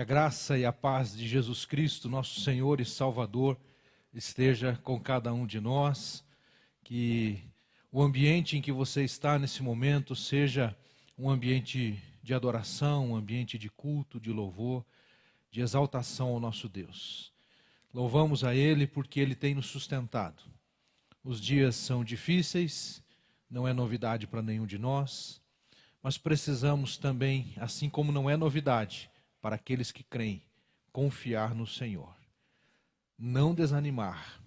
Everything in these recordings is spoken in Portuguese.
Que a graça e a paz de Jesus Cristo, nosso Senhor e Salvador, esteja com cada um de nós. Que o ambiente em que você está nesse momento seja um ambiente de adoração, um ambiente de culto, de louvor, de exaltação ao nosso Deus. Louvamos a Ele porque Ele tem nos sustentado. Os dias são difíceis, não é novidade para nenhum de nós, mas precisamos também, assim como não é novidade para aqueles que creem, confiar no Senhor. Não desanimar.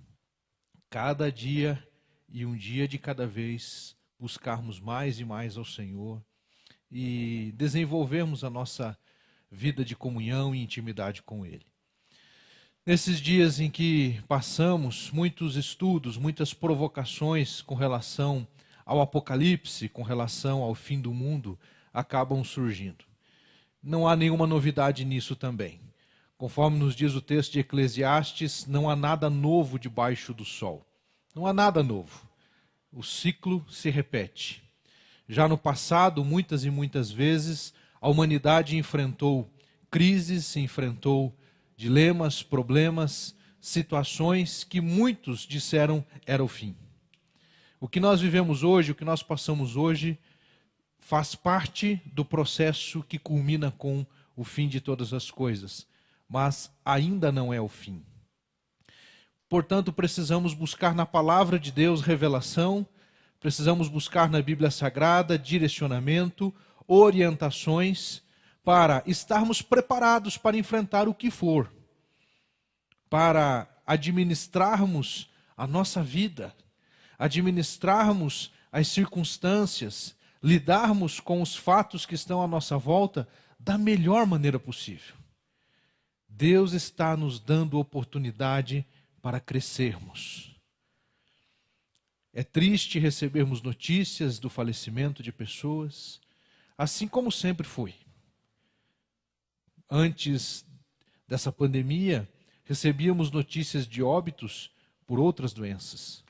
Cada dia e um dia de cada vez buscarmos mais e mais ao Senhor e desenvolvermos a nossa vida de comunhão e intimidade com Ele. Nesses dias em que passamos muitos estudos, muitas provocações com relação ao Apocalipse, com relação ao fim do mundo, acabam surgindo. Não há nenhuma novidade nisso também. Conforme nos diz o texto de Eclesiastes, não há nada novo debaixo do sol. Não há nada novo. O ciclo se repete. Já no passado, muitas e muitas vezes, a humanidade enfrentou crises, enfrentou dilemas, problemas, situações que muitos disseram era o fim. O que nós vivemos hoje, o que nós passamos hoje, faz parte do processo que culmina com o fim de todas as coisas, mas ainda não é o fim. Portanto, precisamos buscar na palavra de Deus revelação, precisamos buscar na Bíblia Sagrada direcionamento, orientações, para estarmos preparados para enfrentar o que for, para administrarmos a nossa vida, administrarmos as circunstâncias, lidarmos com os fatos que estão à nossa volta da melhor maneira possível. Deus está nos dando oportunidade para crescermos. É triste recebermos notícias do falecimento de pessoas, assim como sempre foi. Antes dessa pandemia, recebíamos notícias de óbitos por outras doenças,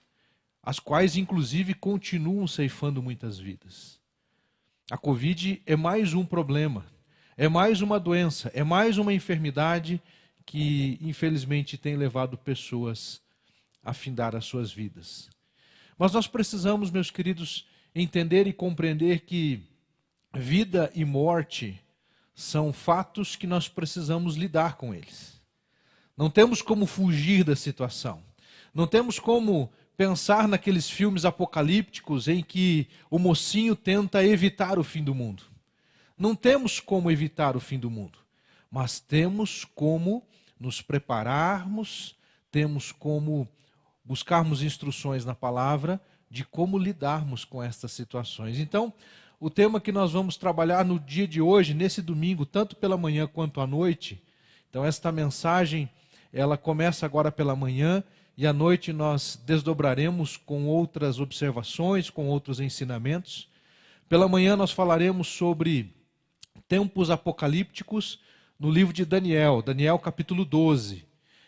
as quais inclusive continuam ceifando muitas vidas. A Covid é mais um problema, é mais uma doença, é mais uma enfermidade que infelizmente tem levado pessoas a findar as suas vidas. Mas nós precisamos, meus queridos, entender e compreender que vida e morte são fatos que nós precisamos lidar com eles. Não temos como fugir da situação. Não temos como pensar naqueles filmes apocalípticos em que o mocinho tenta evitar o fim do mundo. Não temos como evitar o fim do mundo, mas temos como nos prepararmos, temos como buscarmos instruções na palavra de como lidarmos com estas situações. Então, o tema que nós vamos trabalhar no dia de hoje, nesse domingo, tanto pela manhã quanto à noite, então esta mensagem, ela começa agora pela manhã, e à noite nós desdobraremos com outras observações, com outros ensinamentos. Pela manhã nós falaremos sobre tempos apocalípticos no livro de Daniel, Daniel capítulo 12.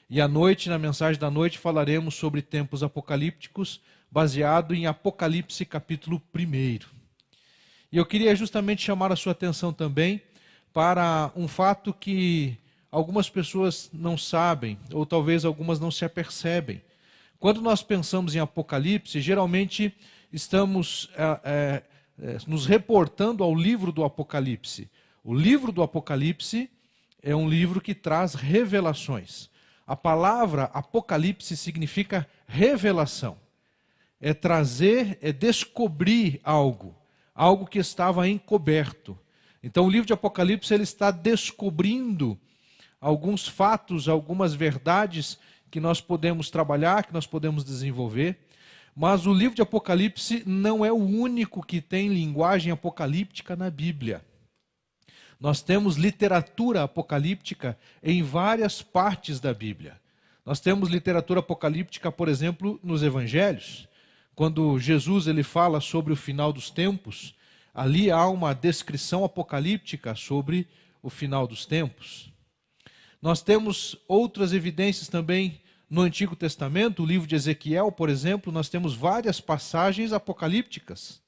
E à noite, na mensagem da noite, falaremos sobre tempos apocalípticos, baseado em Apocalipse capítulo 1. E eu queria justamente chamar a sua atenção também para um fato que algumas pessoas não sabem, ou talvez algumas não se apercebem. Quando nós pensamos em Apocalipse, geralmente estamos nos reportando ao livro do Apocalipse. O livro do Apocalipse é um livro que traz revelações. A palavra Apocalipse significa revelação. É trazer, é descobrir algo que estava encoberto. Então o livro de Apocalipse ele está descobrindo alguns fatos, algumas verdades que nós podemos trabalhar, que nós podemos desenvolver, mas o livro de Apocalipse não é o único que tem linguagem apocalíptica na Bíblia. Nós temos literatura apocalíptica em várias partes da Bíblia. Nós temos literatura apocalíptica, por exemplo, nos Evangelhos. Quando Jesus ele fala sobre o final dos tempos, ali há uma descrição apocalíptica sobre o final dos tempos. Nós temos outras evidências também no Antigo Testamento, o livro de Ezequiel, por exemplo, nós temos várias passagens apocalípticas.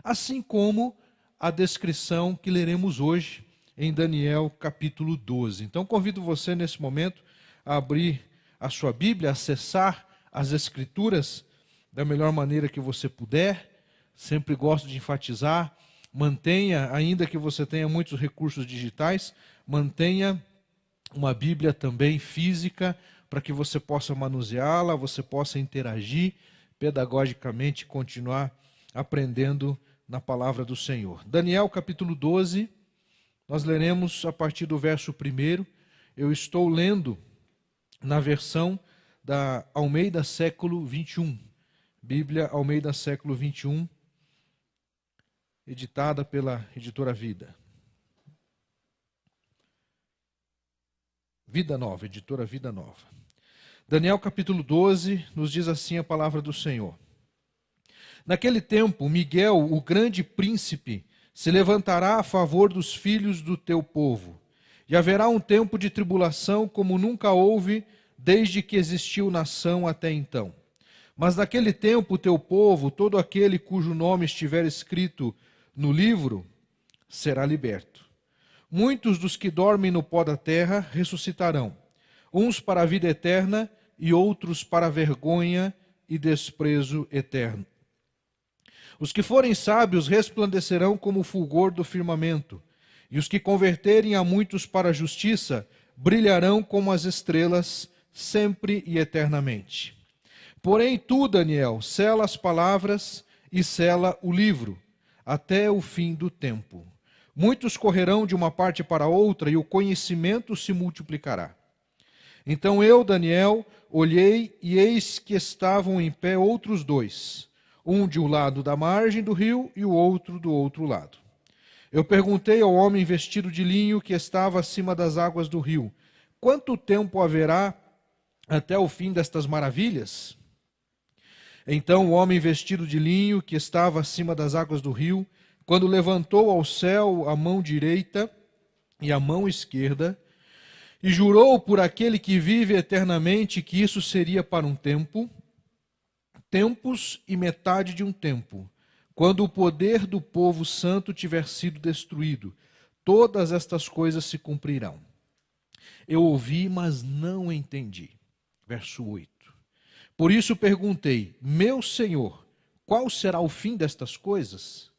Assim como a descrição que leremos hoje em Daniel capítulo 12. Então convido você nesse momento a abrir a sua Bíblia, acessar as Escrituras da melhor maneira que você puder. Sempre gosto de enfatizar, mantenha, ainda que você tenha muitos recursos digitais, mantenha uma Bíblia também física, para que você possa manuseá-la, você possa interagir pedagogicamente, continuar aprendendo na palavra do Senhor. Daniel capítulo 12, nós leremos a partir do verso 1. Eu estou lendo na versão da Almeida século 21, Bíblia Almeida século 21, editada pela editora Vida. Vida Nova, editora Vida Nova. Daniel capítulo 12 nos diz assim a palavra do Senhor. Naquele tempo, Miguel, o grande príncipe, se levantará a favor dos filhos do teu povo, e haverá um tempo de tribulação como nunca houve desde que existiu nação até então. Mas naquele tempo o teu povo, todo aquele cujo nome estiver escrito no livro, será liberto. Muitos dos que dormem no pó da terra ressuscitarão, uns para a vida eterna e outros para a vergonha e desprezo eterno. Os que forem sábios resplandecerão como o fulgor do firmamento, e os que converterem a muitos para a justiça brilharão como as estrelas sempre e eternamente. Porém tu, Daniel, sela as palavras e sela o livro, até o fim do tempo. Muitos correrão de uma parte para outra e o conhecimento se multiplicará. Então eu, Daniel, olhei e eis que estavam em pé outros dois, um de um lado da margem do rio e o outro do outro lado. Eu perguntei ao homem vestido de linho que estava acima das águas do rio, quanto tempo haverá até o fim destas maravilhas? Então o homem vestido de linho que estava acima das águas do rio, quando levantou ao céu a mão direita e a mão esquerda, e jurou por aquele que vive eternamente que isso seria para um tempo, tempos e metade de um tempo, quando o poder do povo santo tiver sido destruído, todas estas coisas se cumprirão. Eu ouvi, mas não entendi. Verso 8. Por isso perguntei, meu Senhor, qual será o fim destas coisas?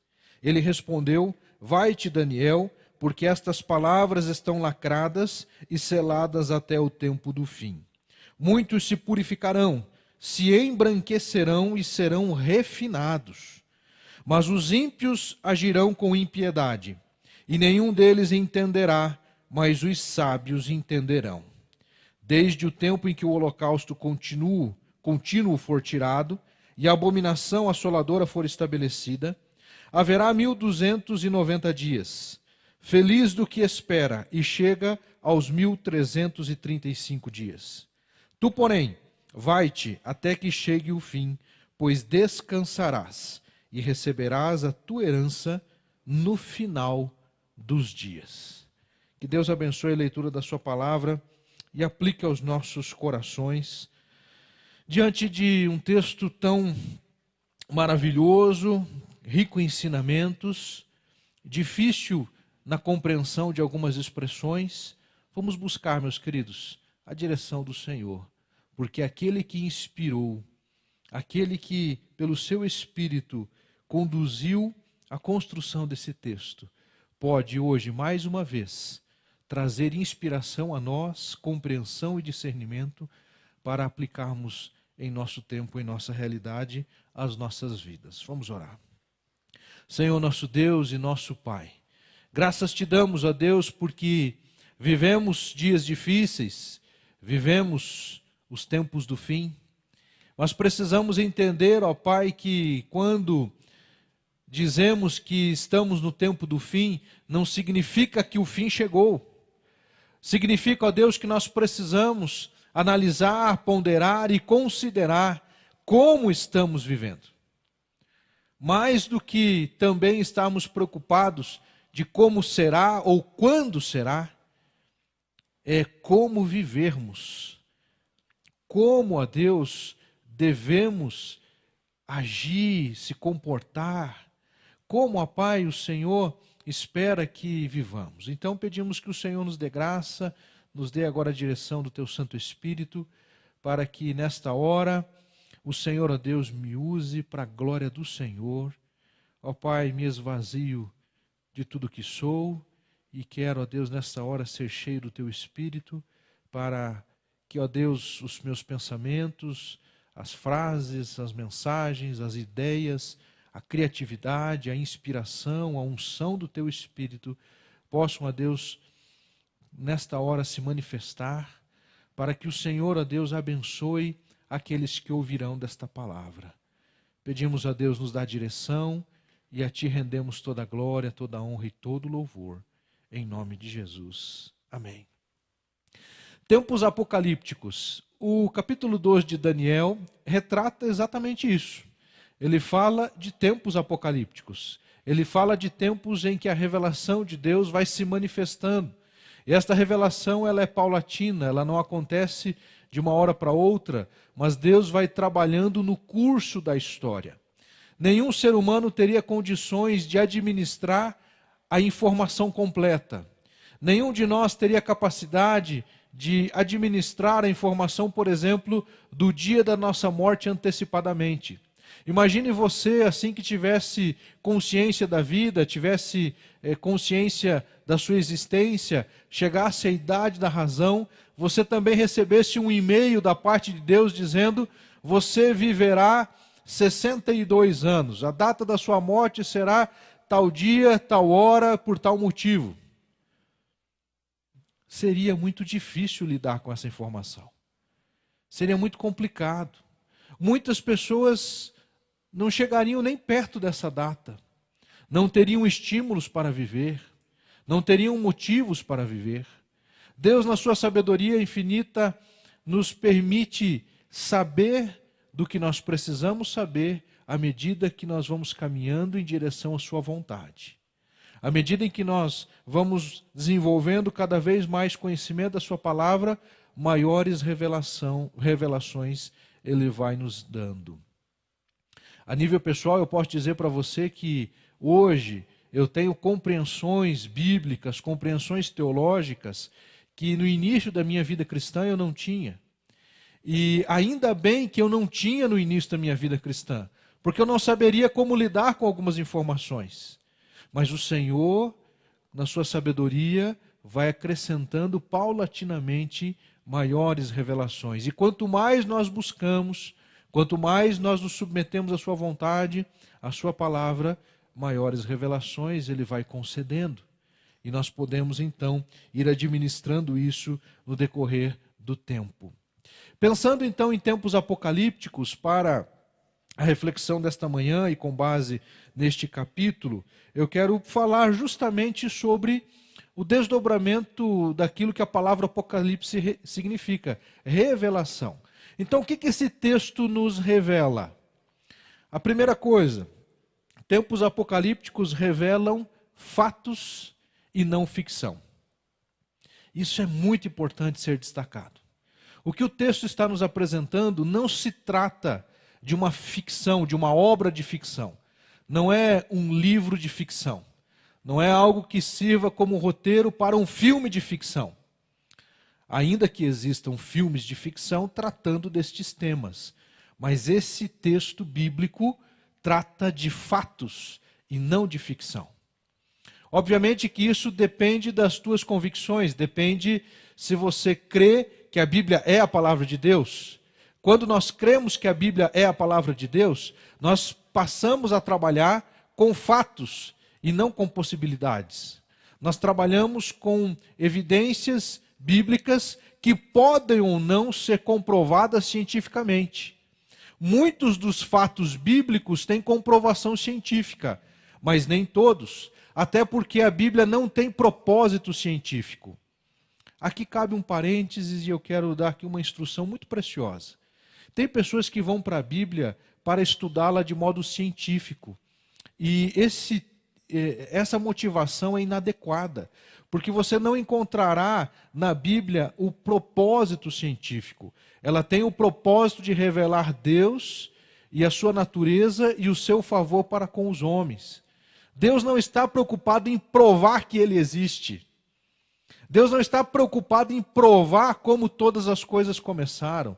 Ele respondeu, vai-te, Daniel, porque estas palavras estão lacradas e seladas até o tempo do fim. Muitos se purificarão, se embranquecerão e serão refinados. Mas os ímpios agirão com impiedade, e nenhum deles entenderá, mas os sábios entenderão. Desde o tempo em que o holocausto contínuo for tirado, e a abominação assoladora for estabelecida, haverá 1290 dias. Feliz do que espera, e chega aos 1335 dias. Tu, porém, vai-te até que chegue o fim, pois descansarás, e receberás a tua herança no final dos dias. Que Deus abençoe a leitura da sua palavra e aplique aos nossos corações. Diante de um texto tão maravilhoso, rico em ensinamentos, difícil na compreensão de algumas expressões, vamos buscar, meus queridos, a direção do Senhor, porque aquele que inspirou, aquele que, pelo seu Espírito, conduziu a construção desse texto, pode hoje, mais uma vez, trazer inspiração a nós, compreensão e discernimento para aplicarmos em nosso tempo, em nossa realidade, as nossas vidas. Vamos orar. Senhor, nosso Deus e nosso Pai, graças te damos, ó Deus, porque vivemos dias difíceis, vivemos os tempos do fim, mas precisamos entender, ó Pai, que quando dizemos que estamos no tempo do fim, não significa que o fim chegou. Significa, ó Deus, que nós precisamos analisar, ponderar e considerar como estamos vivendo. Mais do que também estarmos preocupados de como será ou quando será, é como vivermos. Como, ó Deus, devemos agir, se comportar. Como, ó Pai, o Senhor espera que vivamos. Então pedimos que o Senhor nos dê graça, nos dê agora a direção do Teu Santo Espírito, para que nesta hora o Senhor, ó Deus, me use para a glória do Senhor. Ó Pai, me esvazio de tudo que sou e quero, ó Deus, nesta hora ser cheio do Teu Espírito, para que, ó Deus, os meus pensamentos, as frases, as mensagens, as ideias, a criatividade, a inspiração, a unção do Teu Espírito possam, ó Deus, nesta hora se manifestar, para que o Senhor, ó Deus, abençoe aqueles que ouvirão desta palavra. Pedimos a Deus nos dar direção e a Ti rendemos toda a glória, toda a honra e todo o louvor. Em nome de Jesus. Amém. Tempos apocalípticos. O capítulo 2 de Daniel retrata exatamente isso. Ele fala de tempos apocalípticos. Ele fala de tempos em que a revelação de Deus vai se manifestando. E esta revelação ela é paulatina, ela não acontece de uma hora para outra, mas Deus vai trabalhando no curso da história. Nenhum ser humano teria condições de administrar a informação completa. Nenhum de nós teria capacidade de administrar a informação, por exemplo, do dia da nossa morte antecipadamente. Imagine você, assim que tivesse consciência da vida, tivesse consciência da sua existência, chegasse à idade da razão, você também recebesse um e-mail da parte de Deus dizendo: você viverá 62 anos, a data da sua morte será tal dia, tal hora, por tal motivo. Seria muito difícil lidar com essa informação. Seria muito complicado. Muitas pessoas não chegariam nem perto dessa data. Não teriam estímulos para viver. Não teriam motivos para viver. Deus, na sua sabedoria infinita, nos permite saber do que nós precisamos saber à medida que nós vamos caminhando em direção à sua vontade. À medida em que nós vamos desenvolvendo cada vez mais conhecimento da sua palavra, maiores revelações Ele vai nos dando. A nível pessoal, eu posso dizer para você que hoje eu tenho compreensões bíblicas, compreensões teológicas, que no início da minha vida cristã eu não tinha. E ainda bem que eu não tinha no início da minha vida cristã, porque eu não saberia como lidar com algumas informações. Mas o Senhor, na sua sabedoria, vai acrescentando paulatinamente maiores revelações. E quanto mais nós buscamos, quanto mais nós nos submetemos à sua vontade, à sua palavra, maiores revelações Ele vai concedendo. E nós podemos então ir administrando isso no decorrer do tempo. Pensando então em tempos apocalípticos para a reflexão desta manhã e com base neste capítulo, eu quero falar justamente sobre o desdobramento daquilo que a palavra apocalipse significa, revelação. Então, o que esse texto nos revela? A primeira coisa, tempos apocalípticos revelam fatos e não ficção. Isso é muito importante ser destacado. O que o texto está nos apresentando não se trata de uma ficção, de uma obra de ficção. Não é um livro de ficção. Não é algo que sirva como roteiro para um filme de ficção. Ainda que existam filmes de ficção tratando destes temas. Mas esse texto bíblico trata de fatos e não de ficção. Obviamente que isso depende das tuas convicções, depende se você crê que a Bíblia é a palavra de Deus. Quando nós cremos que a Bíblia é a palavra de Deus, nós passamos a trabalhar com fatos e não com possibilidades. Nós trabalhamos com evidências bíblicas que podem ou não ser comprovadas cientificamente. Muitos dos fatos bíblicos têm comprovação científica, mas nem todos, até porque a Bíblia não tem propósito científico. Aqui cabe um parênteses e eu quero dar aqui uma instrução muito preciosa. Tem pessoas que vão para a Bíblia para estudá-la de modo científico. E essa motivação é inadequada, porque você não encontrará na Bíblia o propósito científico. Ela tem o propósito de revelar Deus e a sua natureza e o seu favor para com os homens. Deus não está preocupado em provar que Ele existe. Deus não está preocupado em provar como todas as coisas começaram.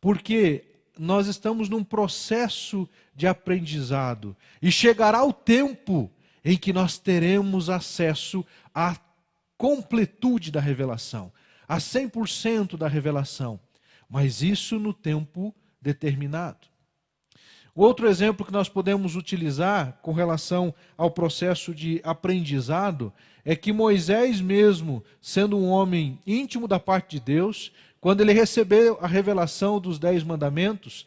Porque nós estamos num processo de aprendizado. E chegará o tempo em que nós teremos acesso à completude da revelação, a 100% da revelação. Mas isso no tempo determinado. Outro exemplo que nós podemos utilizar com relação ao processo de aprendizado é que Moisés mesmo, sendo um homem íntimo da parte de Deus, quando ele recebeu a revelação dos 10 mandamentos,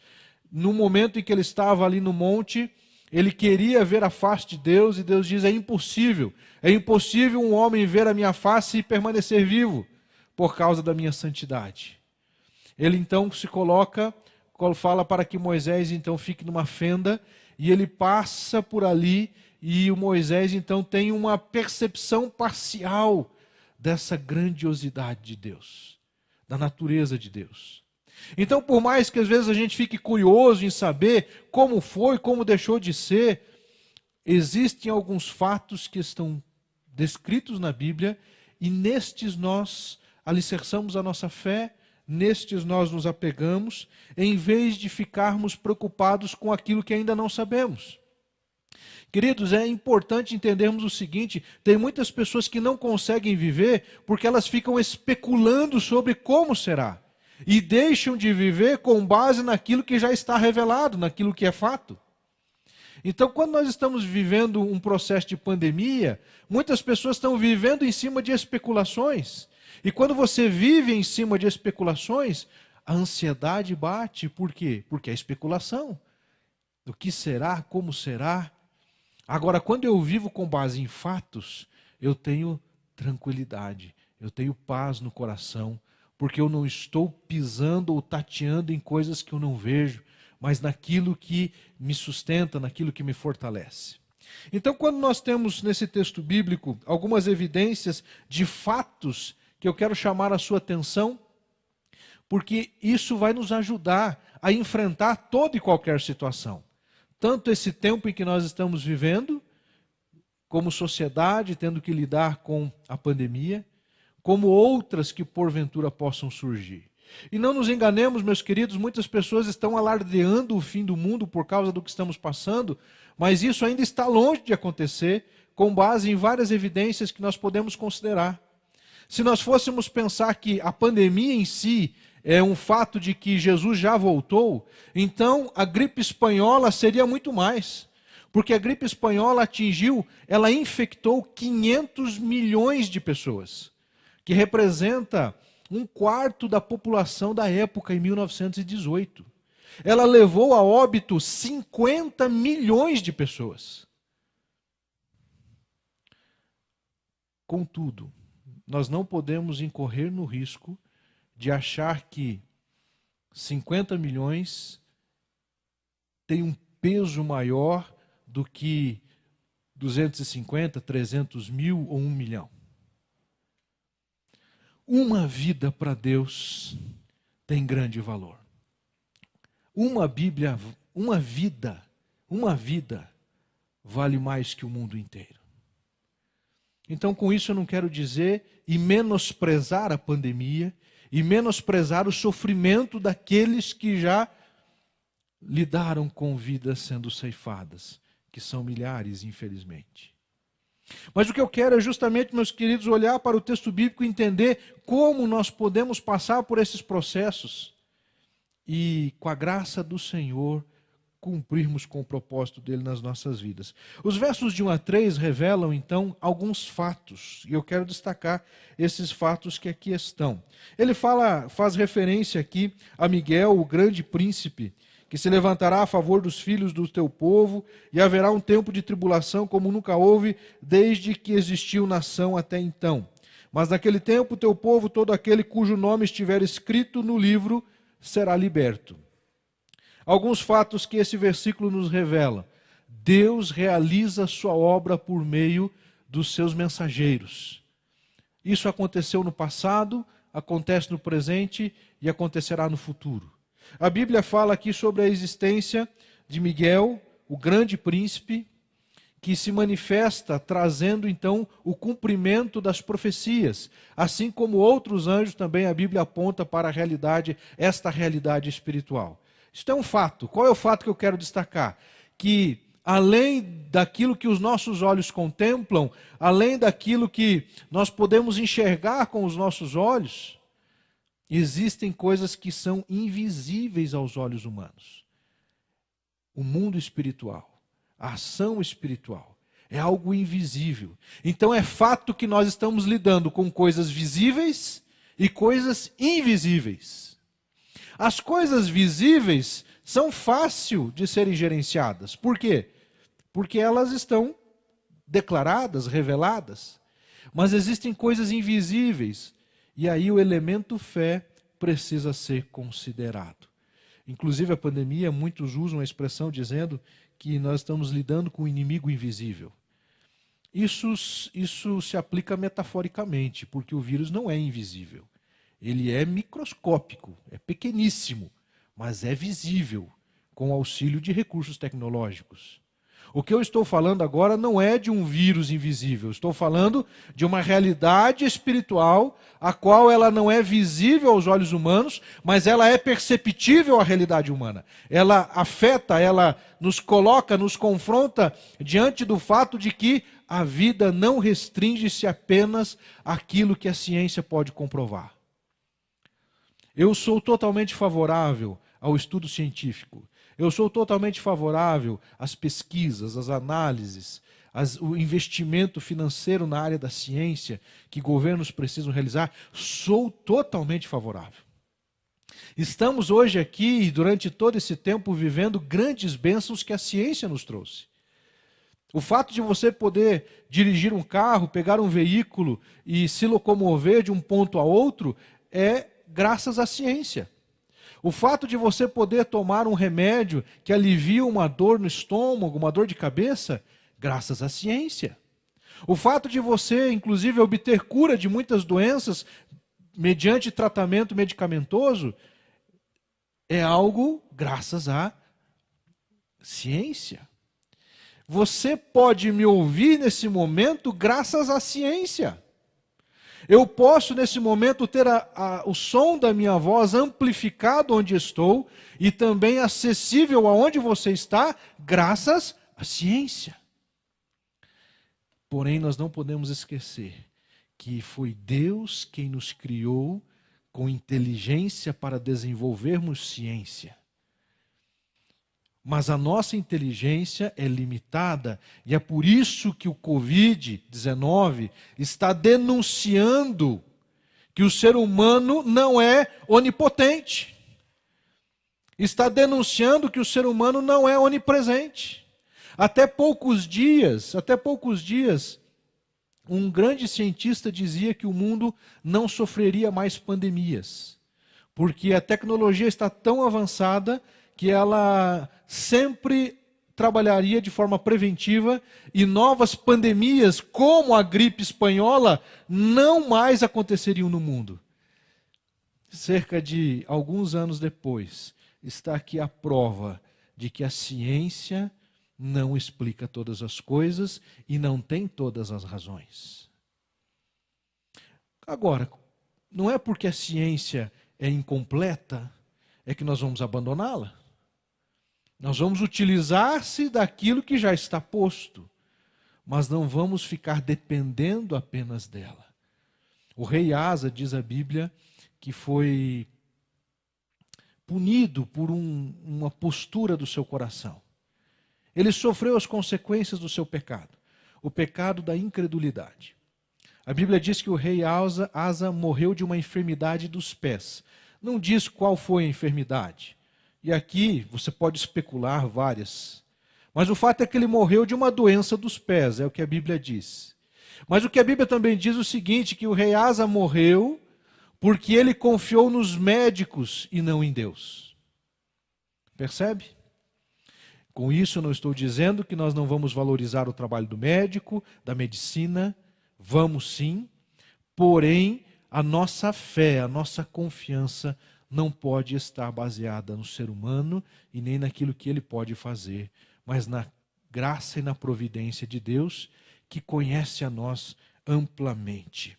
no momento em que ele estava ali no monte, ele queria ver a face de Deus, e Deus diz: é impossível um homem ver a minha face e permanecer vivo, por causa da minha santidade. Ele então se coloca, fala para que Moisés então fique numa fenda, e ele passa por ali, e o Moisés então tem uma percepção parcial dessa grandiosidade de Deus, da natureza de Deus. Então, por mais que às vezes a gente fique curioso em saber como foi, como deixou de ser, existem alguns fatos que estão descritos na Bíblia, e nestes nós alicerçamos a nossa fé, nestes nós nos apegamos, em vez de ficarmos preocupados com aquilo que ainda não sabemos. Queridos, é importante entendermos o seguinte: tem muitas pessoas que não conseguem viver porque elas ficam especulando sobre como será, e deixam de viver com base naquilo que já está revelado, naquilo que é fato. Então, quando nós estamos vivendo um processo de pandemia, muitas pessoas estão vivendo em cima de especulações. E quando você vive em cima de especulações, a ansiedade bate. Por quê? Porque é especulação. Do que será, como será. Agora, quando eu vivo com base em fatos, eu tenho tranquilidade, eu tenho paz no coração, porque eu não estou pisando ou tateando em coisas que eu não vejo, mas naquilo que me sustenta, naquilo que me fortalece. Então, quando nós temos nesse texto bíblico algumas evidências de fatos que eu quero chamar a sua atenção, porque isso vai nos ajudar a enfrentar toda e qualquer situação. Tanto esse tempo em que nós estamos vivendo, como sociedade, tendo que lidar com a pandemia, como outras que porventura possam surgir. E não nos enganemos, meus queridos, muitas pessoas estão alardeando o fim do mundo por causa do que estamos passando, mas isso ainda está longe de acontecer, com base em várias evidências que nós podemos considerar. Se nós fôssemos pensar que a pandemia em si é um fato de que Jesus já voltou, então a gripe espanhola seria muito mais. Porque a gripe espanhola ela infectou 500 milhões de pessoas, que representa 1/4 da população da época, em 1918. Ela levou a óbito 50 milhões de pessoas. Contudo, nós não podemos incorrer no risco de achar que 50 milhões tem um peso maior do que 250, 300 mil ou 1 milhão. Uma vida para Deus tem grande valor. Uma vida vale mais que o mundo inteiro. Então, com isso eu não quero dizer e menosprezar a pandemia e menosprezar o sofrimento daqueles que já lidaram com vidas sendo ceifadas, que são milhares, infelizmente. Mas o que eu quero é justamente, meus queridos, olhar para o texto bíblico e entender como nós podemos passar por esses processos e, com a graça do Senhor, cumprirmos com o propósito dele nas nossas vidas. Os versos de 1 a 3 revelam, então, alguns fatos, e eu quero destacar esses fatos que aqui estão. Ele faz referência aqui a Miguel, o grande príncipe, que se levantará a favor dos filhos do teu povo, e haverá um tempo de tribulação como nunca houve, desde que existiu nação até então. Mas naquele tempo, teu povo, todo aquele cujo nome estiver escrito no livro, será liberto. Alguns fatos que esse versículo nos revela. Deus realiza a sua obra por meio dos seus mensageiros. Isso aconteceu no passado, acontece no presente e acontecerá no futuro. A Bíblia fala aqui sobre a existência de Miguel, o grande príncipe, que se manifesta trazendo então o cumprimento das profecias, assim como outros anjos também a Bíblia aponta para a realidade, esta realidade espiritual. Isto é um fato. Qual é o fato que eu quero destacar? Que além daquilo que os nossos olhos contemplam, além daquilo que nós podemos enxergar com os nossos olhos, existem coisas que são invisíveis aos olhos humanos. O mundo espiritual, a ação espiritual, é algo invisível. Então é fato que nós estamos lidando com coisas visíveis e coisas invisíveis. As coisas visíveis são fáceis de serem gerenciadas. Por quê? Porque elas estão declaradas, reveladas. Mas existem coisas invisíveis. E aí o elemento fé precisa ser considerado. Inclusive a pandemia, muitos usam a expressão dizendo que nós estamos lidando com um inimigo invisível. Isso se aplica metaforicamente, porque o vírus não é invisível. Ele é microscópico, é pequeníssimo, mas é visível, com auxílio de recursos tecnológicos. O que eu estou falando agora não é de um vírus invisível, estou falando de uma realidade espiritual, a qual ela não é visível aos olhos humanos, mas ela é perceptível à realidade humana. Ela afeta, ela nos coloca, nos confronta diante do fato de que a vida não restringe-se apenas àquilo que a ciência pode comprovar. Eu sou totalmente favorável ao estudo científico. Eu sou totalmente favorável às pesquisas, às análises, o investimento financeiro na área da ciência que governos precisam realizar. Sou totalmente favorável. Estamos hoje aqui e durante todo esse tempo vivendo grandes bênçãos que a ciência nos trouxe. O fato de você poder dirigir um carro, pegar um veículo e se locomover de um ponto a outro é graças à ciência. O fato de você poder tomar um remédio que alivia uma dor no estômago, uma dor de cabeça, graças à ciência. O fato de você, inclusive, obter cura de muitas doenças mediante tratamento medicamentoso, é algo graças à ciência. Você pode me ouvir nesse momento graças à ciência. Eu posso, nesse momento, ter o som da minha voz amplificado onde estou e também acessível aonde você está, graças à ciência. Porém, nós não podemos esquecer que foi Deus quem nos criou com inteligência para desenvolvermos ciência. Mas a nossa inteligência é limitada e é por isso que o Covid-19 está denunciando que o ser humano não é onipotente. Está denunciando que o ser humano não é onipresente. Até poucos dias, um grande cientista dizia que o mundo não sofreria mais pandemias, porque a tecnologia está tão avançada que ela sempre trabalharia de forma preventiva e novas pandemias, como a gripe espanhola, não mais aconteceriam no mundo. Cerca de alguns anos depois, está aqui a prova de que a ciência não explica todas as coisas e não tem todas as razões. Agora, não é porque a ciência é incompleta, é que nós vamos abandoná-la. Nós vamos utilizar-se daquilo que já está posto, mas não vamos ficar dependendo apenas dela. O rei Asa, diz a Bíblia, que foi punido por uma postura do seu coração. Ele sofreu as consequências do seu pecado, o pecado da incredulidade. A Bíblia diz que o rei Asa morreu de uma enfermidade dos pés. Não diz qual foi a enfermidade. E aqui você pode especular várias. Mas o fato é que ele morreu de uma doença dos pés, é o que a Bíblia diz. Mas o que a Bíblia também diz é o seguinte, que o rei Asa morreu porque ele confiou nos médicos e não em Deus. Percebe? Com isso eu não estou dizendo que nós não vamos valorizar o trabalho do médico, da medicina, vamos sim, porém a nossa fé, a nossa confiança não pode estar baseada no ser humano e nem naquilo que ele pode fazer, mas na graça e na providência de Deus, que conhece a nós amplamente.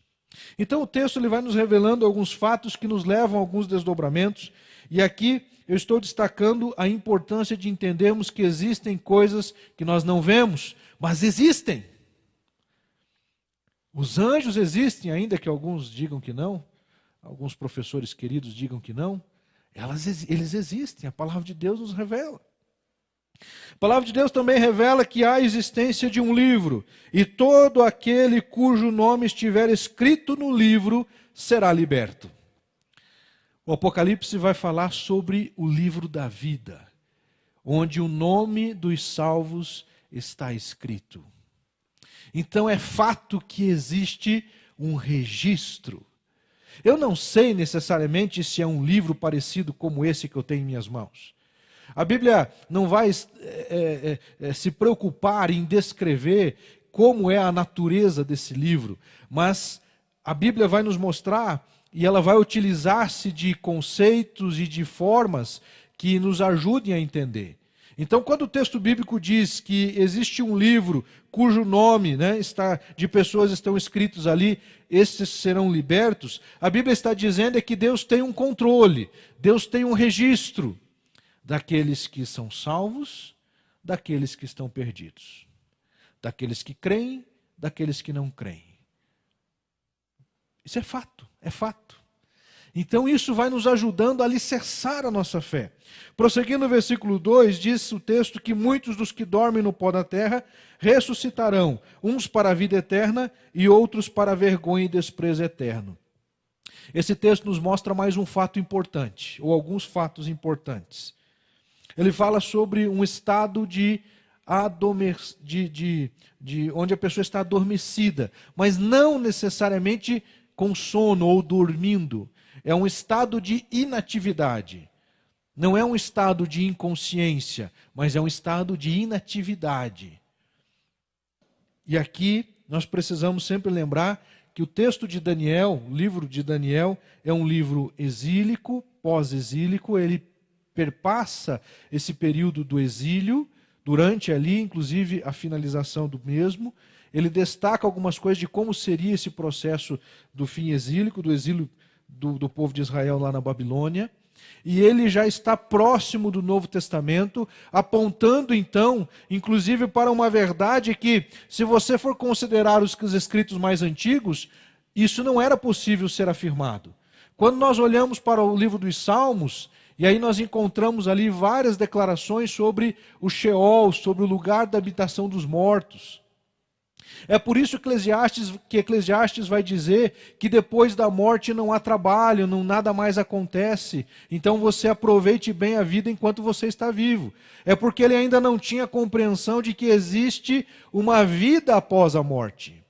Então o texto ele vai nos revelando alguns fatos que nos levam a alguns desdobramentos, e aqui eu estou destacando a importância de entendermos que existem coisas que nós não vemos, mas existem. Os anjos existem, ainda que alguns digam que não, alguns professores queridos digam que não, eles existem, a palavra de Deus nos revela. A palavra de Deus também revela que há a existência de um livro, e todo aquele cujo nome estiver escrito no livro será liberto. O Apocalipse vai falar sobre o livro da vida, onde o nome dos salvos está escrito. Então é fato que existe um registro. Eu não sei necessariamente se é um livro parecido como esse que eu tenho em minhas mãos. A Bíblia não vai se preocupar em descrever como é a natureza desse livro, mas a Bíblia vai nos mostrar e ela vai utilizar-se de conceitos e de formas que nos ajudem a entender. Então, quando o texto bíblico diz que existe um livro cujo nome de pessoas estão escritos ali, esses serão libertos, a Bíblia está dizendo que Deus tem um controle, Deus tem um registro daqueles que são salvos, daqueles que estão perdidos, daqueles que creem, daqueles que não creem. Isso é fato, é fato. Então isso vai nos ajudando a alicerçar a nossa fé. Prosseguindo no versículo 2, diz o texto que muitos dos que dormem no pó da terra ressuscitarão, uns para a vida eterna e outros para a vergonha e desprezo eterno. Esse texto nos mostra mais um fato importante, ou alguns fatos importantes. Ele fala sobre um estado de onde a pessoa está adormecida, mas não necessariamente com sono ou dormindo. É um estado de inatividade. Não é um estado de inconsciência, mas é um estado de inatividade. E aqui nós precisamos sempre lembrar que o texto de Daniel, o livro de Daniel, é um livro exílico, pós-exílico. Ele perpassa esse período do exílio, durante ali, inclusive, a finalização do mesmo. Ele destaca algumas coisas de como seria esse processo do fim exílico, do exílio do povo de Israel lá na Babilônia. E ele já está próximo do Novo Testamento, apontando então, inclusive para uma verdade que, se você for considerar os escritos mais antigos, isso não era possível ser afirmado. Quando nós olhamos para o livro dos Salmos, e aí nós encontramos ali várias declarações sobre o Sheol, sobre o lugar da habitação dos mortos. É por isso que Eclesiastes vai dizer que depois da morte não há trabalho, nada mais acontece. Então você aproveite bem a vida enquanto você está vivo. É porque ele ainda não tinha compreensão de que existe uma vida após a morte.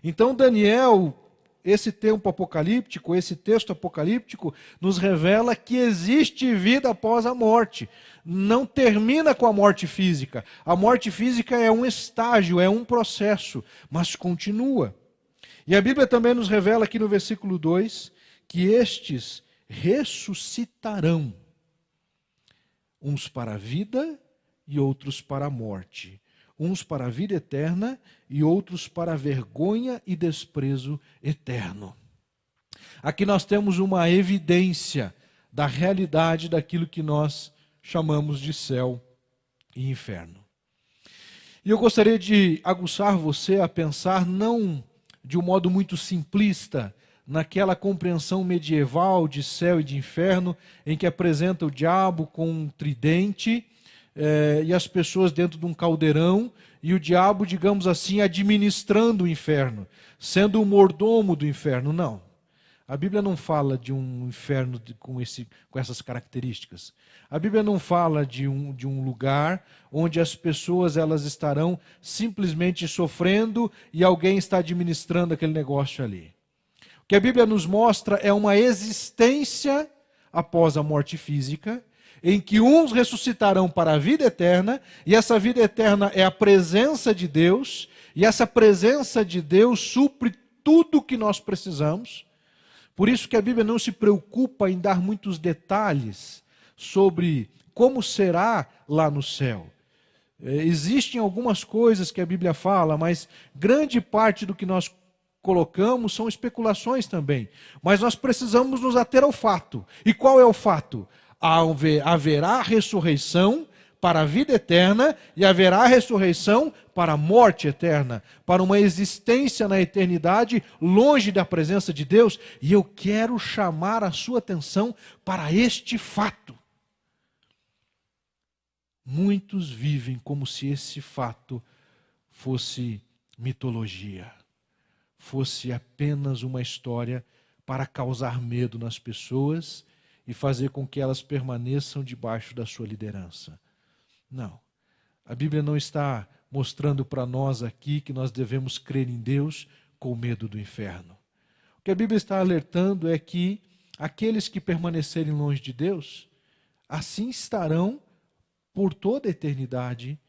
Então Daniel, esse tempo apocalíptico, esse texto apocalíptico, nos revela que existe vida após a morte. Não termina com a morte física. A morte física é um estágio, é um processo, mas continua. E a Bíblia também nos revela aqui no versículo 2 que estes ressuscitarão, uns para a vida e outros para a morte. Uns para a vida eterna e outros para a vergonha e desprezo eterno. Aqui nós temos uma evidência da realidade daquilo que nós chamamos de céu e inferno. E eu gostaria de aguçar você a pensar não de um modo muito simplista naquela compreensão medieval de céu e de inferno, em que apresenta o diabo com um tridente e as pessoas dentro de um caldeirão, e o diabo, digamos assim, administrando o inferno, sendo o mordomo do inferno. Não. A Bíblia não fala de um inferno com essas características. A Bíblia não fala de um lugar onde as pessoas elas estarão simplesmente sofrendo e alguém está administrando aquele negócio ali. O que a Bíblia nos mostra é uma existência após a morte física, em que uns ressuscitarão para a vida eterna, e essa vida eterna é a presença de Deus, e essa presença de Deus supre tudo o que nós precisamos. Por isso que a Bíblia não se preocupa em dar muitos detalhes sobre como será lá no céu. Existem algumas coisas que a Bíblia fala, mas grande parte do que nós colocamos são especulações também. Mas nós precisamos nos ater ao fato. E qual é o fato? Haverá ressurreição para a vida eterna e haverá ressurreição para a morte eterna, para uma existência na eternidade longe da presença de Deus. E eu quero chamar a sua atenção para este fato. Muitos vivem como se esse fato fosse mitologia, fosse apenas uma história para causar medo nas pessoas e fazer com que elas permaneçam debaixo da sua liderança. Não. A Bíblia não está mostrando para nós aqui que nós devemos crer em Deus com medo do inferno. O que a Bíblia está alertando é que aqueles que permanecerem longe de Deus, assim estarão por toda a eternidade.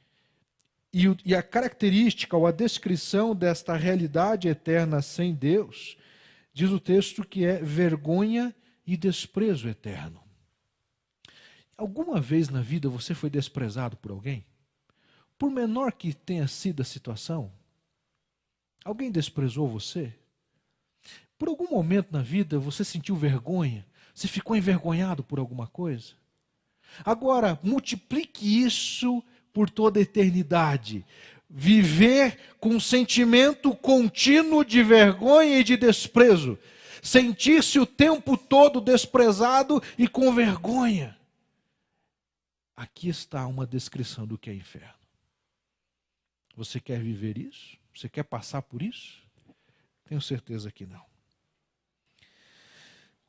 E a característica ou a descrição desta realidade eterna sem Deus, diz o texto que é vergonha e desprezo eterno. Alguma vez na vida você foi desprezado por alguém? Por menor que tenha sido a situação, alguém desprezou você? Por algum momento na vida você sentiu vergonha? Você ficou envergonhado por alguma coisa? Agora, multiplique isso por toda a eternidade. Viver com um sentimento contínuo de vergonha e de desprezo. Sentir-se o tempo todo desprezado e com vergonha. Aqui está uma descrição do que é inferno. Você quer viver isso? Você quer passar por isso? Tenho certeza que não.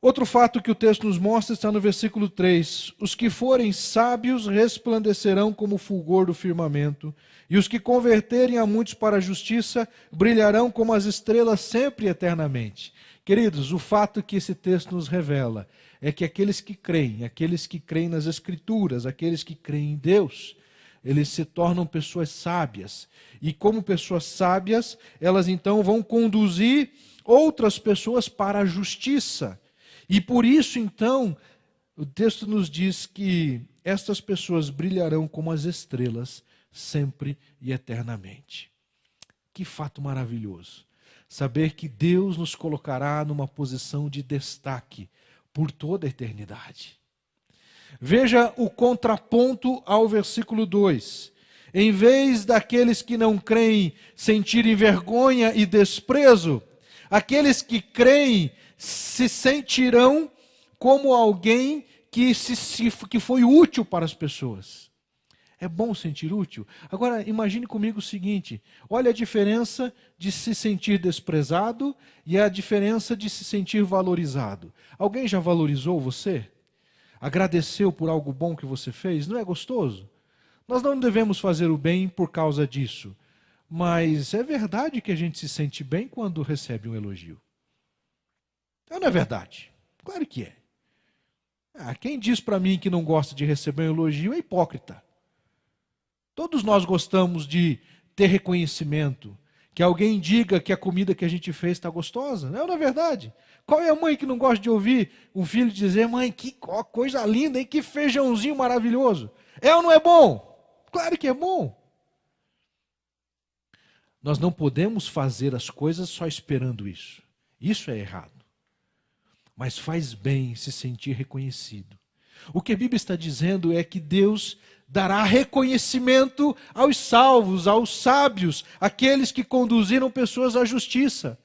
Outro fato que o texto nos mostra está no versículo 3. Os que forem sábios resplandecerão como o fulgor do firmamento, e os que converterem a muitos para a justiça brilharão como as estrelas sempre e eternamente. Queridos, o fato que esse texto nos revela é que aqueles que creem nas Escrituras, aqueles que creem em Deus, eles se tornam pessoas sábias. E como pessoas sábias, elas então vão conduzir outras pessoas para a justiça. E por isso, então, o texto nos diz que estas pessoas brilharão como as estrelas, sempre e eternamente. Que fato maravilhoso! Saber que Deus nos colocará numa posição de destaque por toda a eternidade. Veja o contraponto ao versículo 2. Em vez daqueles que não creem sentirem vergonha e desprezo, aqueles que creem se sentirão como alguém que foi útil para as pessoas. É bom sentir útil? Agora, imagine comigo o seguinte, olha a diferença de se sentir desprezado e a diferença de se sentir valorizado. Alguém já valorizou você? Agradeceu por algo bom que você fez? Não é gostoso? Nós não devemos fazer o bem por causa disso, mas é verdade que a gente se sente bem quando recebe um elogio. Não é verdade? Claro que é. Quem diz para mim que não gosta de receber um elogio é hipócrita. Todos nós gostamos de ter reconhecimento, que alguém diga que a comida que a gente fez está gostosa. Não é verdade? Qual é a mãe que não gosta de ouvir um filho dizer: mãe, que coisa linda, hein? Que feijãozinho maravilhoso. É ou não é bom? Claro que é bom. Nós não podemos fazer as coisas só esperando isso. Isso é errado. Mas faz bem se sentir reconhecido. O que a Bíblia está dizendo é que Deus dará reconhecimento aos salvos, aos sábios, aqueles que conduziram pessoas à justiça.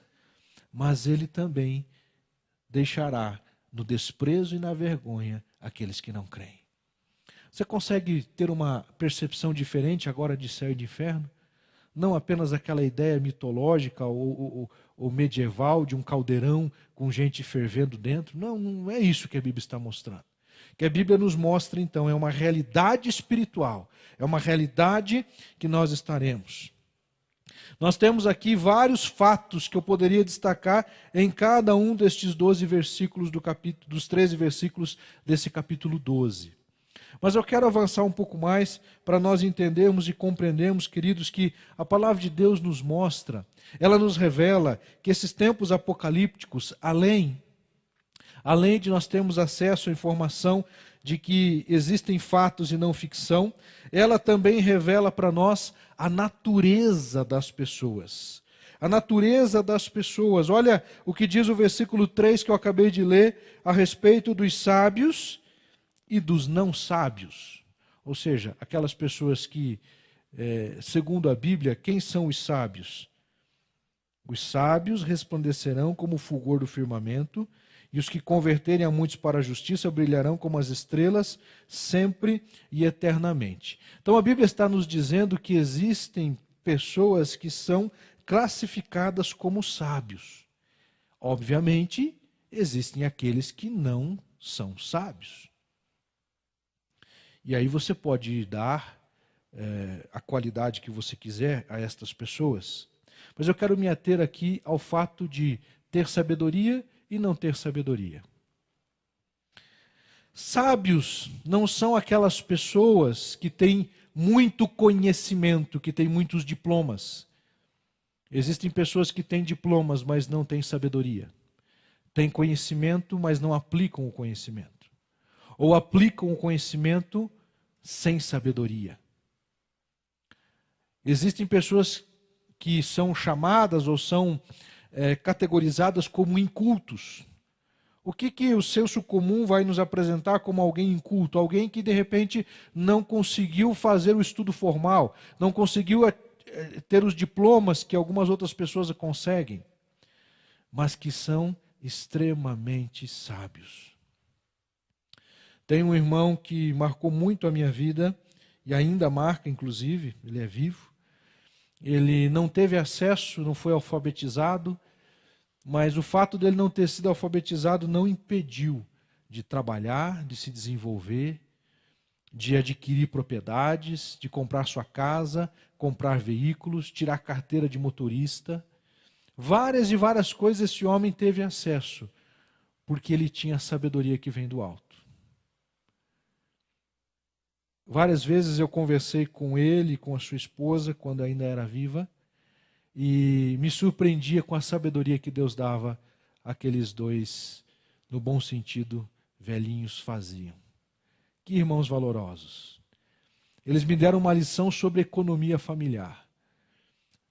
Mas Ele também deixará no desprezo e na vergonha aqueles que não creem. Você consegue ter uma percepção diferente agora de céu e de inferno? Não apenas aquela ideia mitológica ou medieval de um caldeirão com gente fervendo dentro. Não, não é isso que a Bíblia está mostrando. O que a Bíblia nos mostra, então, é uma realidade espiritual. É uma realidade que nós estaremos. Nós temos aqui vários fatos que eu poderia destacar em cada um destes 12 versículos dos 13 versículos desse capítulo 12. Mas eu quero avançar um pouco mais para nós entendermos e compreendermos, queridos, que a palavra de Deus nos mostra, ela nos revela que esses tempos apocalípticos, além além de nós termos acesso à informação de que existem fatos e não ficção, ela também revela para nós a natureza das pessoas. A natureza das pessoas. Olha o que diz o versículo 3 que eu acabei de ler a respeito dos sábios e dos não sábios. Ou seja, aquelas pessoas que, segundo a Bíblia, quem são os sábios? Os sábios resplandecerão como o fulgor do firmamento, e os que converterem a muitos para a justiça brilharão como as estrelas, sempre e eternamente. Então a Bíblia está nos dizendo que existem pessoas que são classificadas como sábios. Obviamente, existem aqueles que não são sábios. E aí você pode dar a qualidade que você quiser a estas pessoas. Mas eu quero me ater aqui ao fato de ter sabedoria e não ter sabedoria. Sábios não são aquelas pessoas que têm muito conhecimento, que têm muitos diplomas. Existem pessoas que têm diplomas, mas não têm sabedoria. Têm conhecimento, mas não aplicam o conhecimento. Ou aplicam o conhecimento sem sabedoria. Existem pessoas que são chamadas ou são categorizadas como incultos. O que o senso comum vai nos apresentar como alguém inculto? Alguém que de repente não conseguiu fazer o estudo formal, não conseguiu ter os diplomas que algumas outras pessoas conseguem, mas que são extremamente sábios. Tem um irmão que marcou muito a minha vida, e ainda marca, inclusive, ele é vivo. Ele não teve acesso, não foi alfabetizado, mas o fato dele não ter sido alfabetizado não impediu de trabalhar, de se desenvolver, de adquirir propriedades, de comprar sua casa, comprar veículos, tirar carteira de motorista. Várias e várias coisas esse homem teve acesso, porque ele tinha a sabedoria que vem do alto. Várias vezes eu conversei com ele, com a sua esposa, quando ainda era viva, e me surpreendia com a sabedoria que Deus dava àqueles dois, no bom sentido, velhinhos faziam. Que irmãos valorosos. Eles me deram uma lição sobre economia familiar.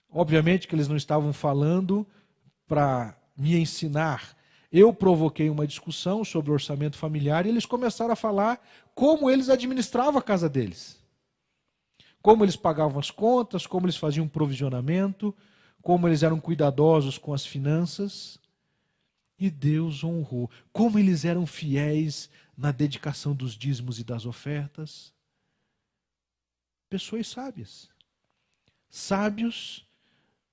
Obviamente que eles não estavam falando para me ensinar. Eu provoquei uma discussão sobre orçamento familiar e eles começaram a falar como eles administravam a casa deles. Como eles pagavam as contas, como eles faziam provisionamento, como eles eram cuidadosos com as finanças. E Deus honrou. Como eles eram fiéis na dedicação dos dízimos e das ofertas. Pessoas sábias. Sábios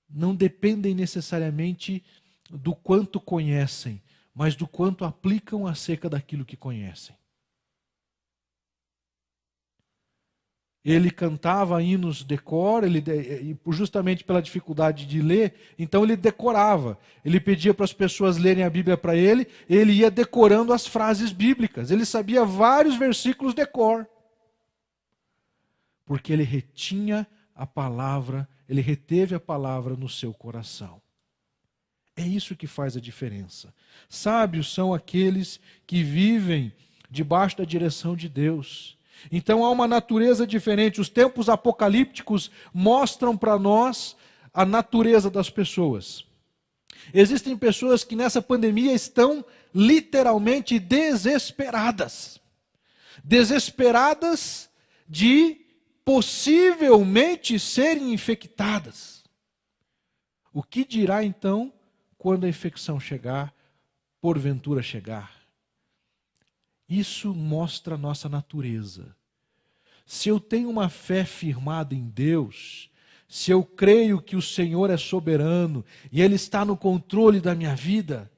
não dependem necessariamente do quanto conhecem, mas do quanto aplicam acerca daquilo que conhecem. Ele cantava hinos de cor, justamente pela dificuldade de ler, então ele decorava. Ele pedia para as pessoas lerem a Bíblia para ele, ele ia decorando as frases bíblicas. Ele sabia vários versículos de cor. Porque ele retinha a palavra, ele reteve a palavra no seu coração. É isso que faz a diferença. Sábios são aqueles que vivem debaixo da direção de Deus. Então há uma natureza diferente. Os tempos apocalípticos mostram para nós a natureza das pessoas. Existem pessoas que nessa pandemia estão literalmente desesperadas. Desesperadas de possivelmente serem infectadas. O que dirá então quando a infecção chegar, porventura chegar? Isso mostra a nossa natureza. Se eu tenho uma fé firmada em Deus, se eu creio que o Senhor é soberano e Ele está no controle da minha vida,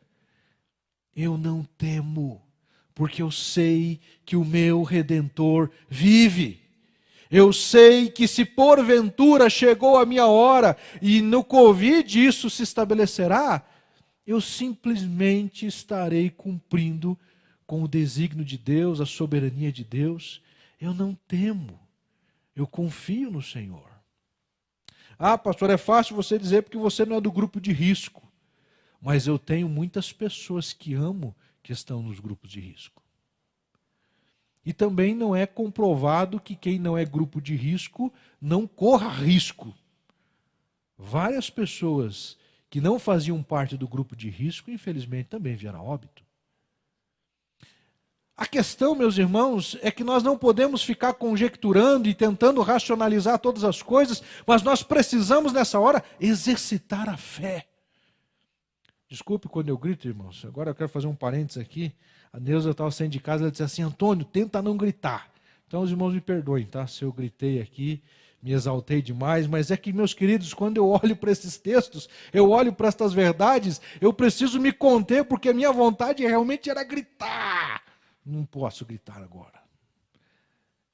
eu não temo, porque eu sei que o meu Redentor vive. Eu sei que se porventura chegou a minha hora e no Covid isso se estabelecerá, eu simplesmente estarei cumprindo com o desígnio de Deus, a soberania de Deus. Eu não temo, eu confio no Senhor. Ah, pastor, é fácil você dizer porque você não é do grupo de risco. Mas eu tenho muitas pessoas que amo, que estão nos grupos de risco. E também não é comprovado que quem não é grupo de risco não corra risco. Várias pessoas que não faziam parte do grupo de risco, infelizmente, também vieram a óbito. A questão, meus irmãos, é que nós não podemos ficar conjecturando e tentando racionalizar todas as coisas, mas nós precisamos, nessa hora, exercitar a fé. Desculpe quando eu grito, irmãos. Agora eu quero fazer um parênteses aqui. A Neuza estava saindo de casa, ela disse assim: Antônio, tenta não gritar. Então os irmãos me perdoem, tá? Se eu gritei aqui, me exaltei demais, mas é que, meus queridos, quando eu olho para esses textos, eu olho para estas verdades, eu preciso me conter, porque a minha vontade realmente era gritar. Não posso gritar agora.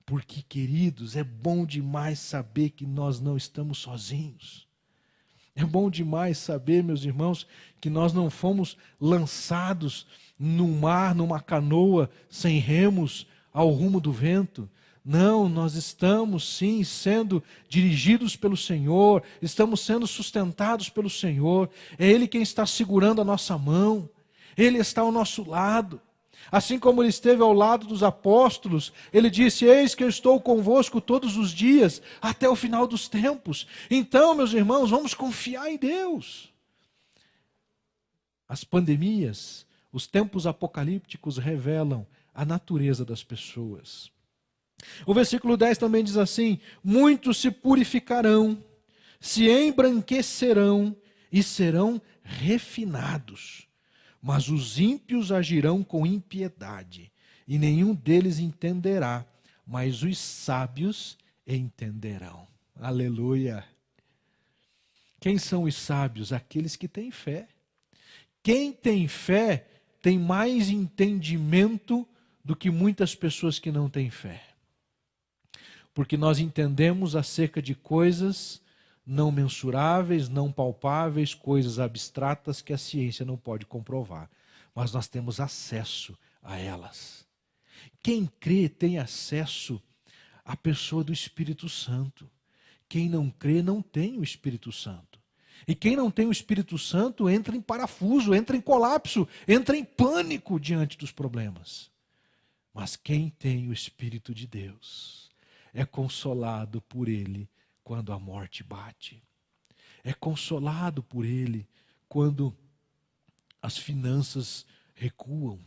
Porque, queridos, é bom demais saber que nós não estamos sozinhos. É bom demais saber, meus irmãos, que nós não fomos lançados no mar, numa canoa, sem remos, ao rumo do vento. Não, nós estamos sim sendo dirigidos pelo Senhor, estamos sendo sustentados pelo Senhor. É Ele quem está segurando a nossa mão, Ele está ao nosso lado. Assim como Ele esteve ao lado dos apóstolos, Ele disse: eis que eu estou convosco todos os dias, até o final dos tempos. Então, meus irmãos, vamos confiar em Deus. As pandemias, os tempos apocalípticos revelam a natureza das pessoas. O versículo 10 também diz assim: muitos se purificarão, se embranquecerão e serão refinados. Mas os ímpios agirão com impiedade, e nenhum deles entenderá, mas os sábios entenderão. Aleluia! Quem são os sábios? Aqueles que têm fé. Quem tem fé tem mais entendimento do que muitas pessoas que não têm fé. Porque nós entendemos acerca de coisas não mensuráveis, não palpáveis, coisas abstratas que a ciência não pode comprovar. Mas nós temos acesso a elas. Quem crê tem acesso à pessoa do Espírito Santo. Quem não crê não tem o Espírito Santo. E quem não tem o Espírito Santo entra em parafuso, entra em colapso, entra em pânico diante dos problemas. Mas quem tem o Espírito de Deus é consolado por Ele quando a morte bate. É consolado por Ele quando as finanças recuam.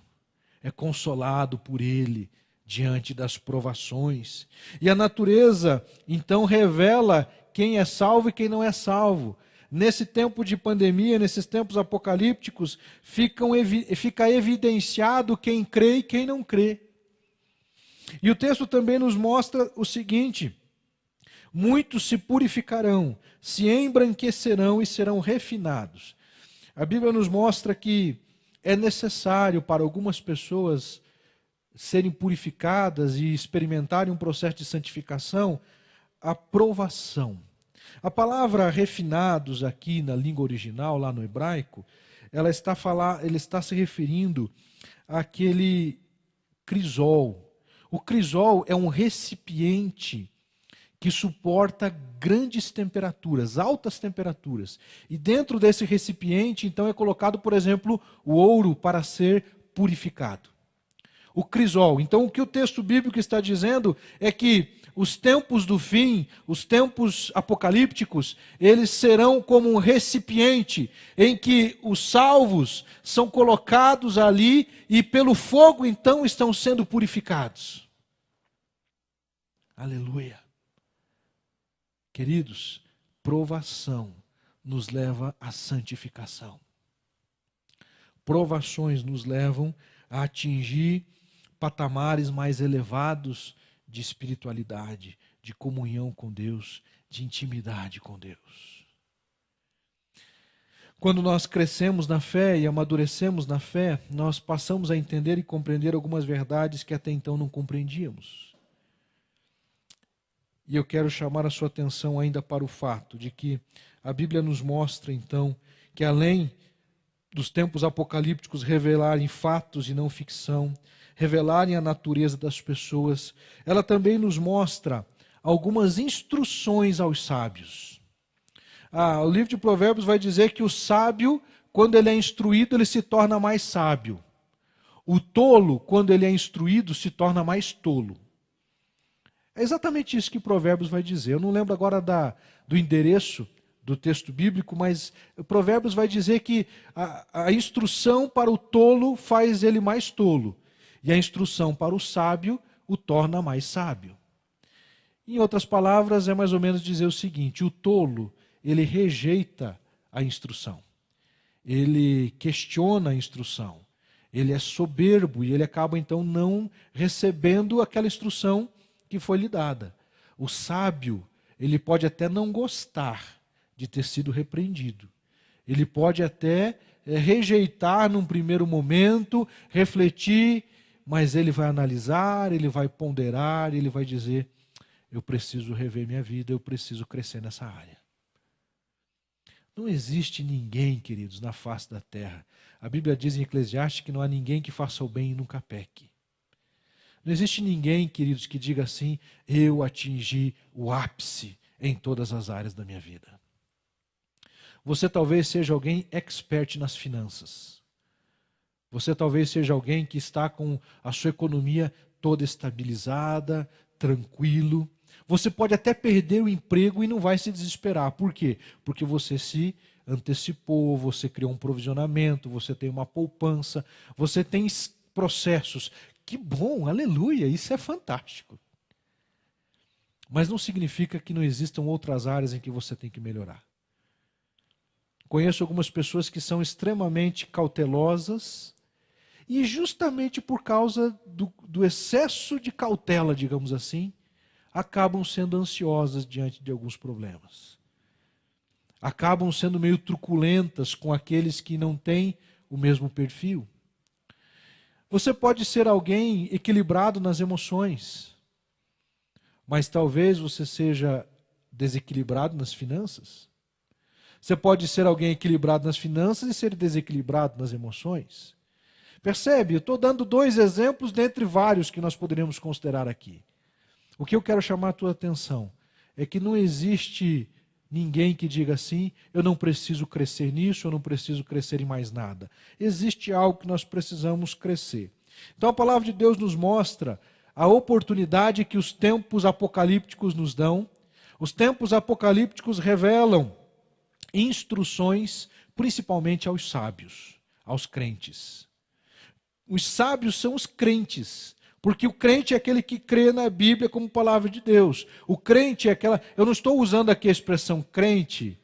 É consolado por Ele diante das provações. E a natureza, então, revela quem é salvo e quem não é salvo. Nesse tempo de pandemia, nesses tempos apocalípticos, fica evidenciado quem crê e quem não crê. E o texto também nos mostra o seguinte: muitos se purificarão, se embranquecerão e serão refinados. A Bíblia nos mostra que é necessário para algumas pessoas serem purificadas e experimentarem um processo de santificação, a provação. A palavra refinados aqui na língua original, lá no hebraico, ele está se referindo àquele crisol. O crisol é um recipiente que suporta grandes temperaturas, altas temperaturas. E dentro desse recipiente, então, é colocado, por exemplo, o ouro para ser purificado. O crisol. Então, o que o texto bíblico está dizendo é que os tempos do fim, os tempos apocalípticos, eles serão como um recipiente em que os salvos são colocados ali e pelo fogo, então, estão sendo purificados. Aleluia. Queridos, provação nos leva à santificação. Provações nos levam a atingir patamares mais elevados de espiritualidade, de comunhão com Deus, de intimidade com Deus. Quando nós crescemos na fé e amadurecemos na fé, nós passamos a entender e compreender algumas verdades que até então não compreendíamos. E eu quero chamar a sua atenção ainda para o fato de que a Bíblia nos mostra, então, que além dos tempos apocalípticos revelarem fatos e não ficção, revelarem a natureza das pessoas, ela também nos mostra algumas instruções aos sábios. O livro de Provérbios vai dizer que o sábio, quando ele é instruído, ele se torna mais sábio. O tolo, quando ele é instruído, se torna mais tolo. É exatamente isso que Provérbios vai dizer. Eu não lembro agora do endereço do texto bíblico, mas Provérbios vai dizer que a instrução para o tolo faz ele mais tolo, e a instrução para o sábio o torna mais sábio. Em outras palavras, é mais ou menos dizer o seguinte: o tolo, ele rejeita a instrução, ele questiona a instrução, ele é soberbo e ele acaba então não recebendo aquela instrução que foi lhe dada. O sábio, ele pode até não gostar de ter sido repreendido. Ele pode até rejeitar num primeiro momento, refletir, mas ele vai analisar, ele vai ponderar, ele vai dizer: eu preciso rever minha vida, eu preciso crescer nessa área. Não existe ninguém, queridos, na face da terra. A Bíblia diz em Eclesiastes que não há ninguém que faça o bem e nunca peque. Não existe ninguém, queridos, que diga assim: eu atingi o ápice em todas as áreas da minha vida. Você talvez seja alguém expert nas finanças. Você talvez seja alguém que está com a sua economia toda estabilizada, tranquilo. Você pode até perder o emprego e não vai se desesperar. Por quê? Porque você se antecipou, você criou um provisionamento, você tem uma poupança, você tem processos. Que bom, aleluia, isso é fantástico. Mas não significa que não existam outras áreas em que você tem que melhorar. Conheço algumas pessoas que são extremamente cautelosas e justamente por causa do excesso de cautela, digamos assim, acabam sendo ansiosas diante de alguns problemas. Acabam sendo meio truculentas com aqueles que não têm o mesmo perfil. Você pode ser alguém equilibrado nas emoções, mas talvez você seja desequilibrado nas finanças. Você pode ser alguém equilibrado nas finanças e ser desequilibrado nas emoções. Percebe? Eu estou dando 2 exemplos dentre vários que nós poderíamos considerar aqui. O que eu quero chamar a tua atenção é que não existe ninguém que diga assim: eu não preciso crescer nisso, eu não preciso crescer em mais nada. Existe algo que nós precisamos crescer. Então a palavra de Deus nos mostra a oportunidade que os tempos apocalípticos nos dão. Os tempos apocalípticos revelam instruções principalmente aos sábios, aos crentes. Os sábios são os crentes, porque o crente é aquele que crê na Bíblia como palavra de Deus. O crente é aquela... Eu não estou usando aqui a expressão crente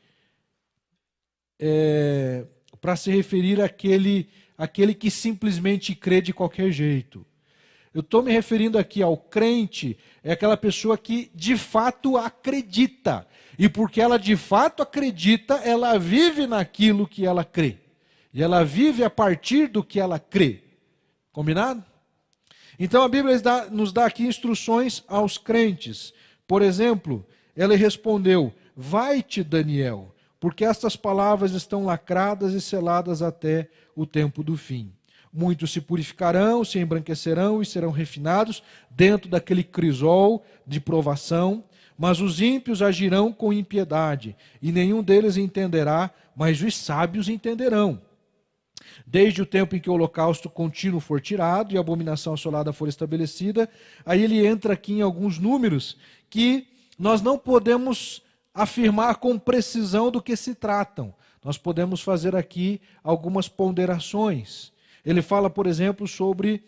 para se referir àquele que simplesmente crê de qualquer jeito. Eu estou me referindo aqui ao crente, é aquela pessoa que de fato acredita. E porque ela de fato acredita, ela vive naquilo que ela crê. E ela vive a partir do que ela crê. Combinado? Então a Bíblia nos dá aqui instruções aos crentes. Por exemplo, ela respondeu: vai-te, Daniel, porque estas palavras estão lacradas e seladas até o tempo do fim. Muitos se purificarão, se embranquecerão e serão refinados dentro daquele crisol de provação, mas os ímpios agirão com impiedade, e nenhum deles entenderá, mas os sábios entenderão. Desde o tempo em que o holocausto contínuo for tirado e a abominação assolada for estabelecida, aí ele entra aqui em alguns números que nós não podemos afirmar com precisão do que se tratam. Nós podemos fazer aqui algumas ponderações. Ele fala, por exemplo, sobre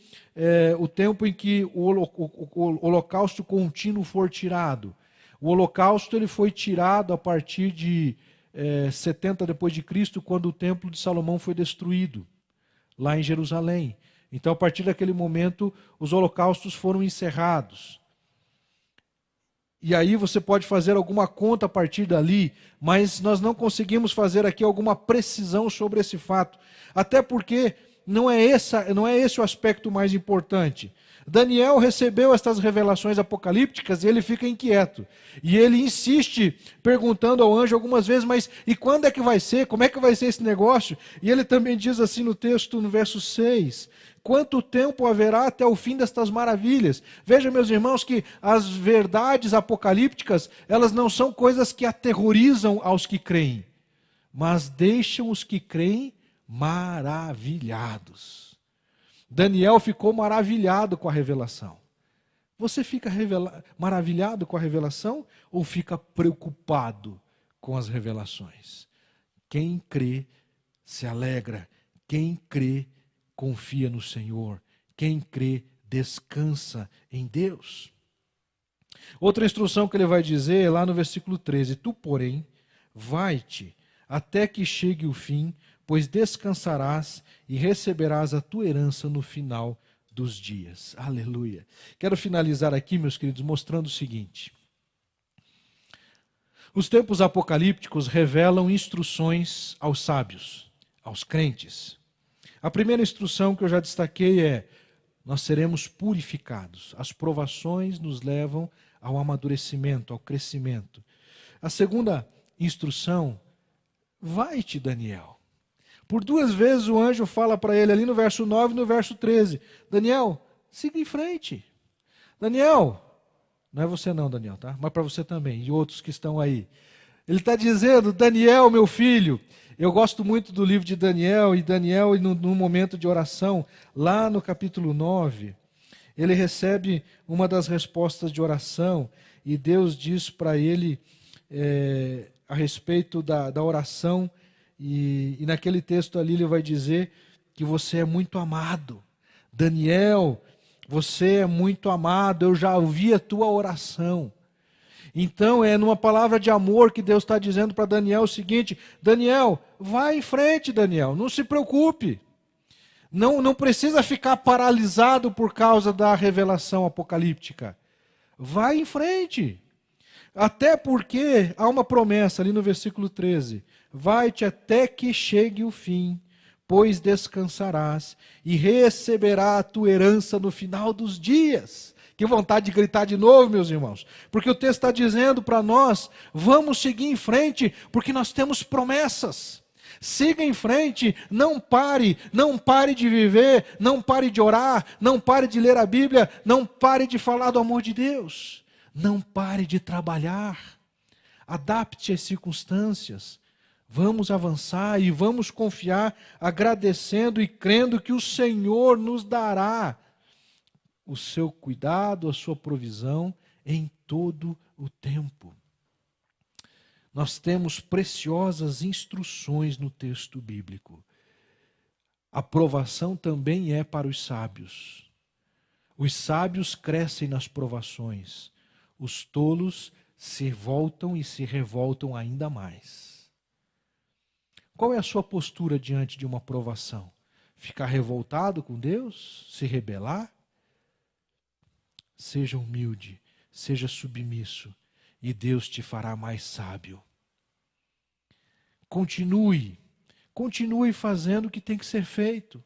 o tempo em que o holocausto contínuo for tirado. O holocausto ele foi tirado a partir de 70 depois de Cristo, quando o templo de Salomão foi destruído, lá em Jerusalém. Então, a partir daquele momento, os holocaustos foram encerrados. E aí você pode fazer alguma conta a partir dali, mas nós não conseguimos fazer aqui alguma precisão sobre esse fato. Até porque não é esse o aspecto mais importante. Daniel recebeu estas revelações apocalípticas e ele fica inquieto. E ele insiste, perguntando ao anjo algumas vezes: mas e quando é que vai ser? Como é que vai ser esse negócio? E ele também diz assim no texto, no verso 6, quanto tempo haverá até o fim destas maravilhas? Veja, meus irmãos, que as verdades apocalípticas, elas não são coisas que aterrorizam aos que creem, mas deixam os que creem maravilhados. Daniel ficou maravilhado com a revelação. Você fica maravilhado com a revelação ou fica preocupado com as revelações? Quem crê se alegra, quem crê confia no Senhor, quem crê descansa em Deus. Outra instrução que ele vai dizer é lá no versículo 13: tu, porém, vai-te até que chegue o fim, pois descansarás e receberás a tua herança no final dos dias. Aleluia. Quero finalizar aqui, meus queridos, mostrando o seguinte. Os tempos apocalípticos revelam instruções aos sábios, aos crentes. A primeira instrução que eu já destaquei é: nós seremos purificados. As provações nos levam ao amadurecimento, ao crescimento. A segunda instrução: vai-te, Daniel. Por 2 vezes o anjo fala para ele ali no verso 9 e no verso 13. Daniel, siga em frente. Daniel, não é você não, Daniel, tá? Mas para você também, e outros que estão aí. Ele está dizendo: Daniel, meu filho. Eu gosto muito do livro de Daniel, e Daniel, no momento de oração, lá no capítulo 9, ele recebe uma das respostas de oração, e Deus diz para ele a respeito da oração, e naquele texto ali ele vai dizer que você é muito amado. Daniel, você é muito amado, eu já ouvi a tua oração. Então é numa palavra de amor que Deus está dizendo para Daniel o seguinte: Daniel, vai em frente, Daniel, não se preocupe. Não precisa ficar paralisado por causa da revelação apocalíptica. Vai em frente. Até porque há uma promessa ali no versículo 13: vai-te até que chegue o fim, pois descansarás e receberás a tua herança no final dos dias. Que vontade de gritar de novo, meus irmãos. Porque o texto está dizendo para nós: vamos seguir em frente, porque nós temos promessas. Siga em frente, não pare de viver, não pare de orar, não pare de ler a Bíblia, não pare de falar do amor de Deus. Não pare de trabalhar, adapte as circunstâncias, vamos avançar e vamos confiar, agradecendo e crendo que o Senhor nos dará o seu cuidado, a sua provisão em todo o tempo. Nós temos preciosas instruções no texto bíblico. A provação também é para os sábios. Os sábios crescem nas provações. Os tolos se voltam e se revoltam ainda mais. Qual é a sua postura diante de uma provação? Ficar revoltado com Deus? Se rebelar? Seja humilde, seja submisso, e Deus te fará mais sábio. Continue fazendo o que tem que ser feito.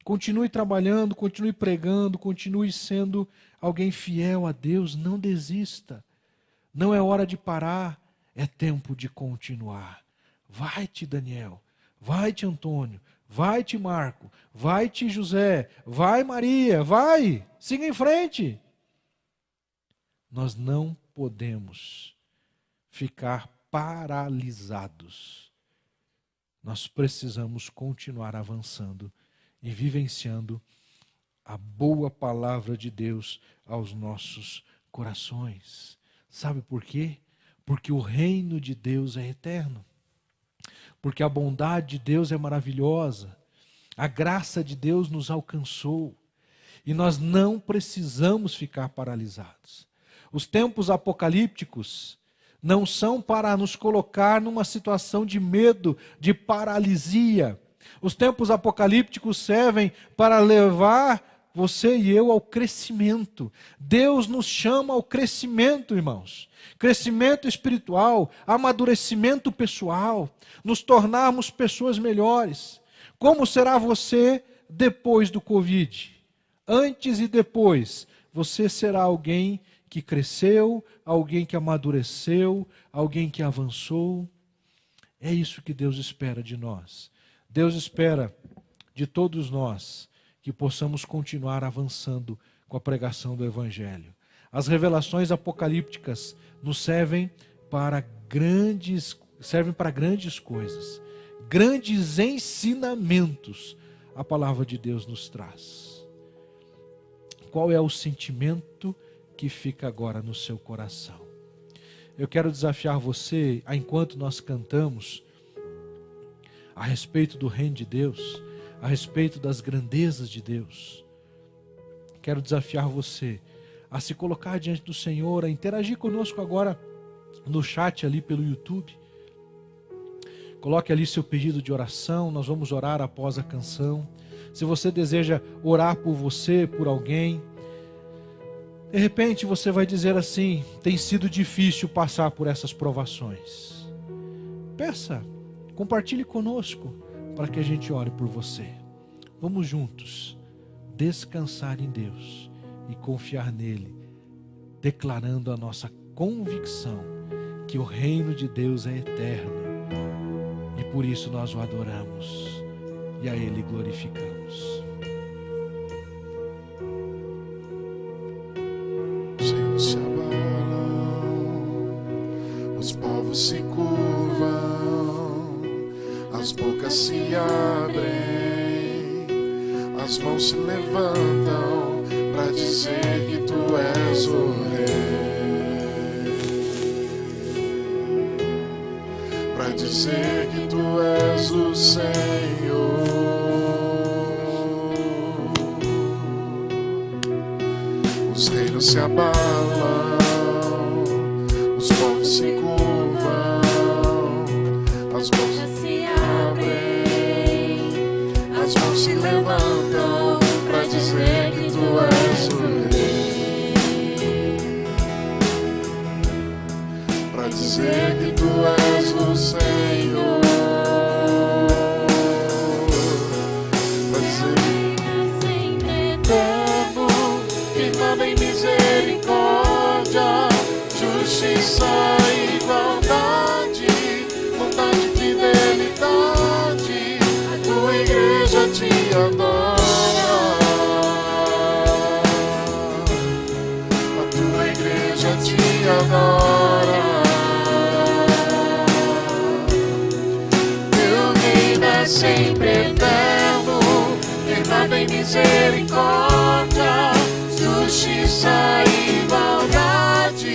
Continue trabalhando, continue pregando, continue sendo alguém fiel a Deus. Não desista. Não é hora de parar, é tempo de continuar. Vai-te, Daniel. Vai-te, Antônio. Vai-te, Marco. Vai-te, José. Vai, Maria. Vai. Siga em frente. Nós não podemos ficar paralisados. Nós precisamos continuar avançando e vivenciando a boa palavra de Deus aos nossos corações. Sabe por quê? Porque o reino de Deus é eterno. Porque a bondade de Deus é maravilhosa. A graça de Deus nos alcançou. E nós não precisamos ficar paralisados. Os tempos apocalípticos não são para nos colocar numa situação de medo, de paralisia. Os tempos apocalípticos servem para levar você e eu ao crescimento. Deus nos chama ao crescimento, irmãos. Crescimento espiritual, amadurecimento pessoal, nos tornarmos pessoas melhores. Como será você depois do Covid? Antes e depois, você será alguém que cresceu, alguém que amadureceu, alguém que avançou. É isso que Deus espera de nós. Deus espera de todos nós que possamos continuar avançando com a pregação do Evangelho. As revelações apocalípticas nos servem para grandes coisas, grandes ensinamentos a palavra de Deus nos traz. Qual é o sentimento que fica agora no seu coração? Eu quero desafiar você, enquanto nós cantamos a respeito do reino de Deus, a respeito das grandezas de Deus. Quero desafiar você a se colocar diante do Senhor, a interagir conosco agora no chat ali pelo YouTube. Coloque ali seu pedido de oração, nós vamos orar após a canção. Se você deseja orar por você, por alguém, de repente você vai dizer assim: tem sido difícil passar por essas provações. Peça, compartilhe conosco para que a gente ore por você. Vamos juntos descansar em Deus e confiar nele, declarando a nossa convicção que o reino de Deus é eterno e por isso nós o adoramos e a ele glorificamos. Os reinos se abalam, os povos se curvam, as bocas se abrem, as mãos se levantam para dizer que tu és o Rei, para dizer que tu és o Senhor. Os reinos se abalam, os povos se curvam, as bocas se abrem, as mãos se levantam para dizer que tu és o Rei, para dizer que tu és o Senhor, para dizer em misericórdia, justiça e igualdade, bondade e fidelidade, a tua igreja te adora, a tua igreja te adora. Teu reino é sempre eterno, firmado em misericórdia, justiça e igualdade,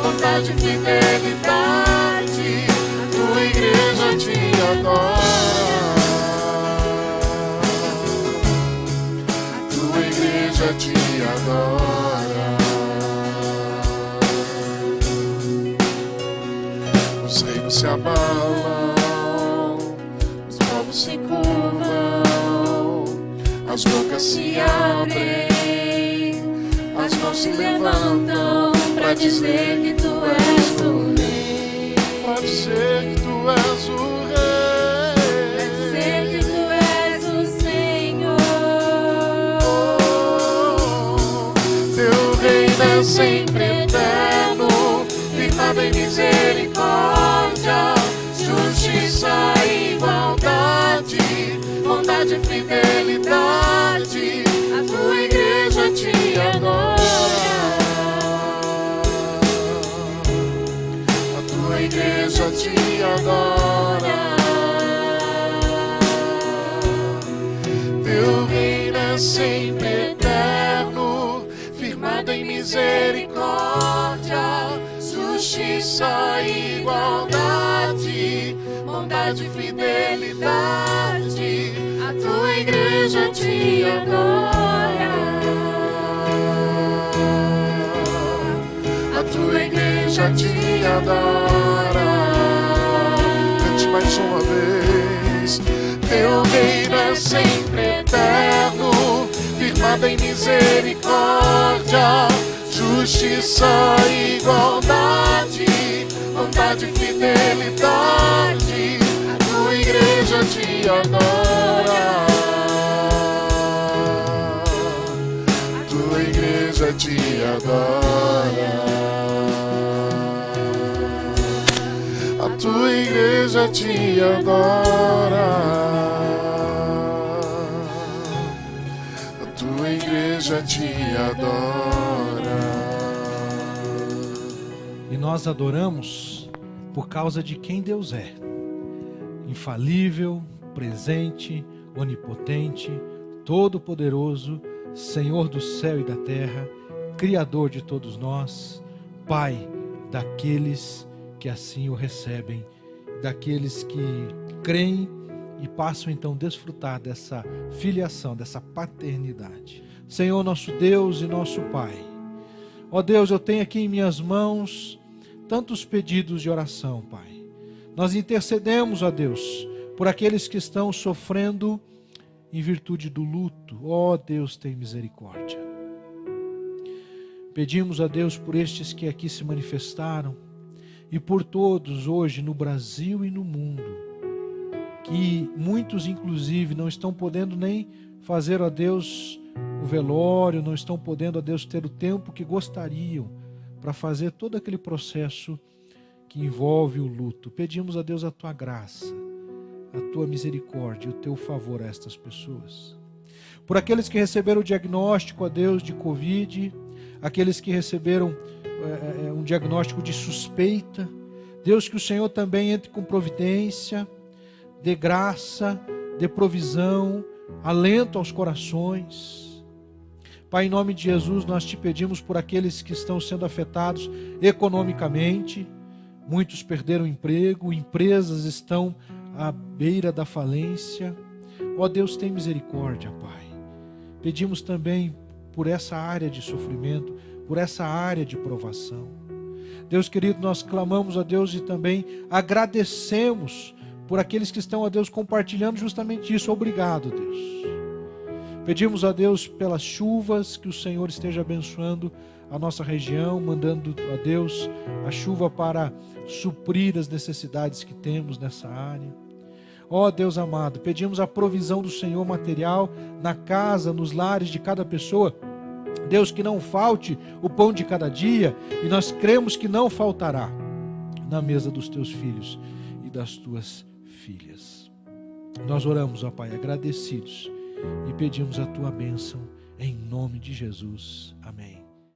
bondade e fidelidade, a tua igreja te adora, a tua igreja te adora. Os reinos se abalam, os povos se curvam, as bocas se abrem, as mãos se levantam para dizer que tu és o Rei, para dizer que tu és o Rei, para dizer que tu és o Senhor. Teu reino é sempre eterno, firmado em misericórdia, justiça e igualdade, bondade e fidelidade, a tua igreja te adora, a tua igreja te adora. Teu reino é sempre eterno, firmado em misericórdia, justiça e igualdade, bondade e fidelidade, a tua igreja te adora, a tua igreja te adora. Cante mais uma vez. Teu reino é sempre eterno, firmado em misericórdia, justiça e igualdade, bondade e fidelidade, a tua igreja te adora, a tua igreja te adora, a tua igreja te adora, a tua igreja te adora. E nós adoramos por causa de quem Deus é. Infalível, presente, onipotente, todo-poderoso, Senhor do céu e da terra, Criador de todos nós, Pai daqueles que assim o recebem, daqueles que creem e passam então a desfrutar dessa filiação, dessa paternidade. Senhor, nosso Deus e nosso Pai, ó Deus, eu tenho aqui em minhas mãos tantos pedidos de oração, Pai. Nós intercedemos, ó Deus, por aqueles que estão sofrendo em virtude do luto. Ó Deus, tem misericórdia. Pedimos a Deus por estes que aqui se manifestaram e por todos hoje no Brasil e no mundo, que muitos inclusive não estão podendo nem fazer, ó Deus, o velório, não estão podendo, ó Deus, ter o tempo que gostariam para fazer todo aquele processo que envolve o luto. Pedimos a Deus a tua graça, a tua misericórdia, o teu favor a estas pessoas. Por aqueles que receberam o diagnóstico, ó Deus, de Covid, aqueles que receberam um diagnóstico de suspeita, Deus, que o Senhor também entre com providência, dê graça, dê provisão, alento aos corações. Pai, em nome de Jesus, nós te pedimos por aqueles que estão sendo afetados economicamente. Muitos perderam emprego, empresas estão à beira da falência. Ó Deus, tem misericórdia, Pai. Pedimos também por essa área de sofrimento, por essa área de provação. Deus querido, nós clamamos a Deus e também agradecemos por aqueles que estão, ó Deus, compartilhando justamente isso. Obrigado, Deus. Pedimos a Deus pelas chuvas, que o Senhor esteja abençoando a nossa região, mandando a Deus a chuva para suprir as necessidades que temos nessa área. Ó Deus amado, pedimos a provisão do Senhor material na casa, nos lares de cada pessoa. Deus, que não falte o pão de cada dia, e nós cremos que não faltará na mesa dos teus filhos e das tuas filhas. Nós oramos, ó Pai, agradecidos, e pedimos a tua bênção em nome de Jesus. Amém.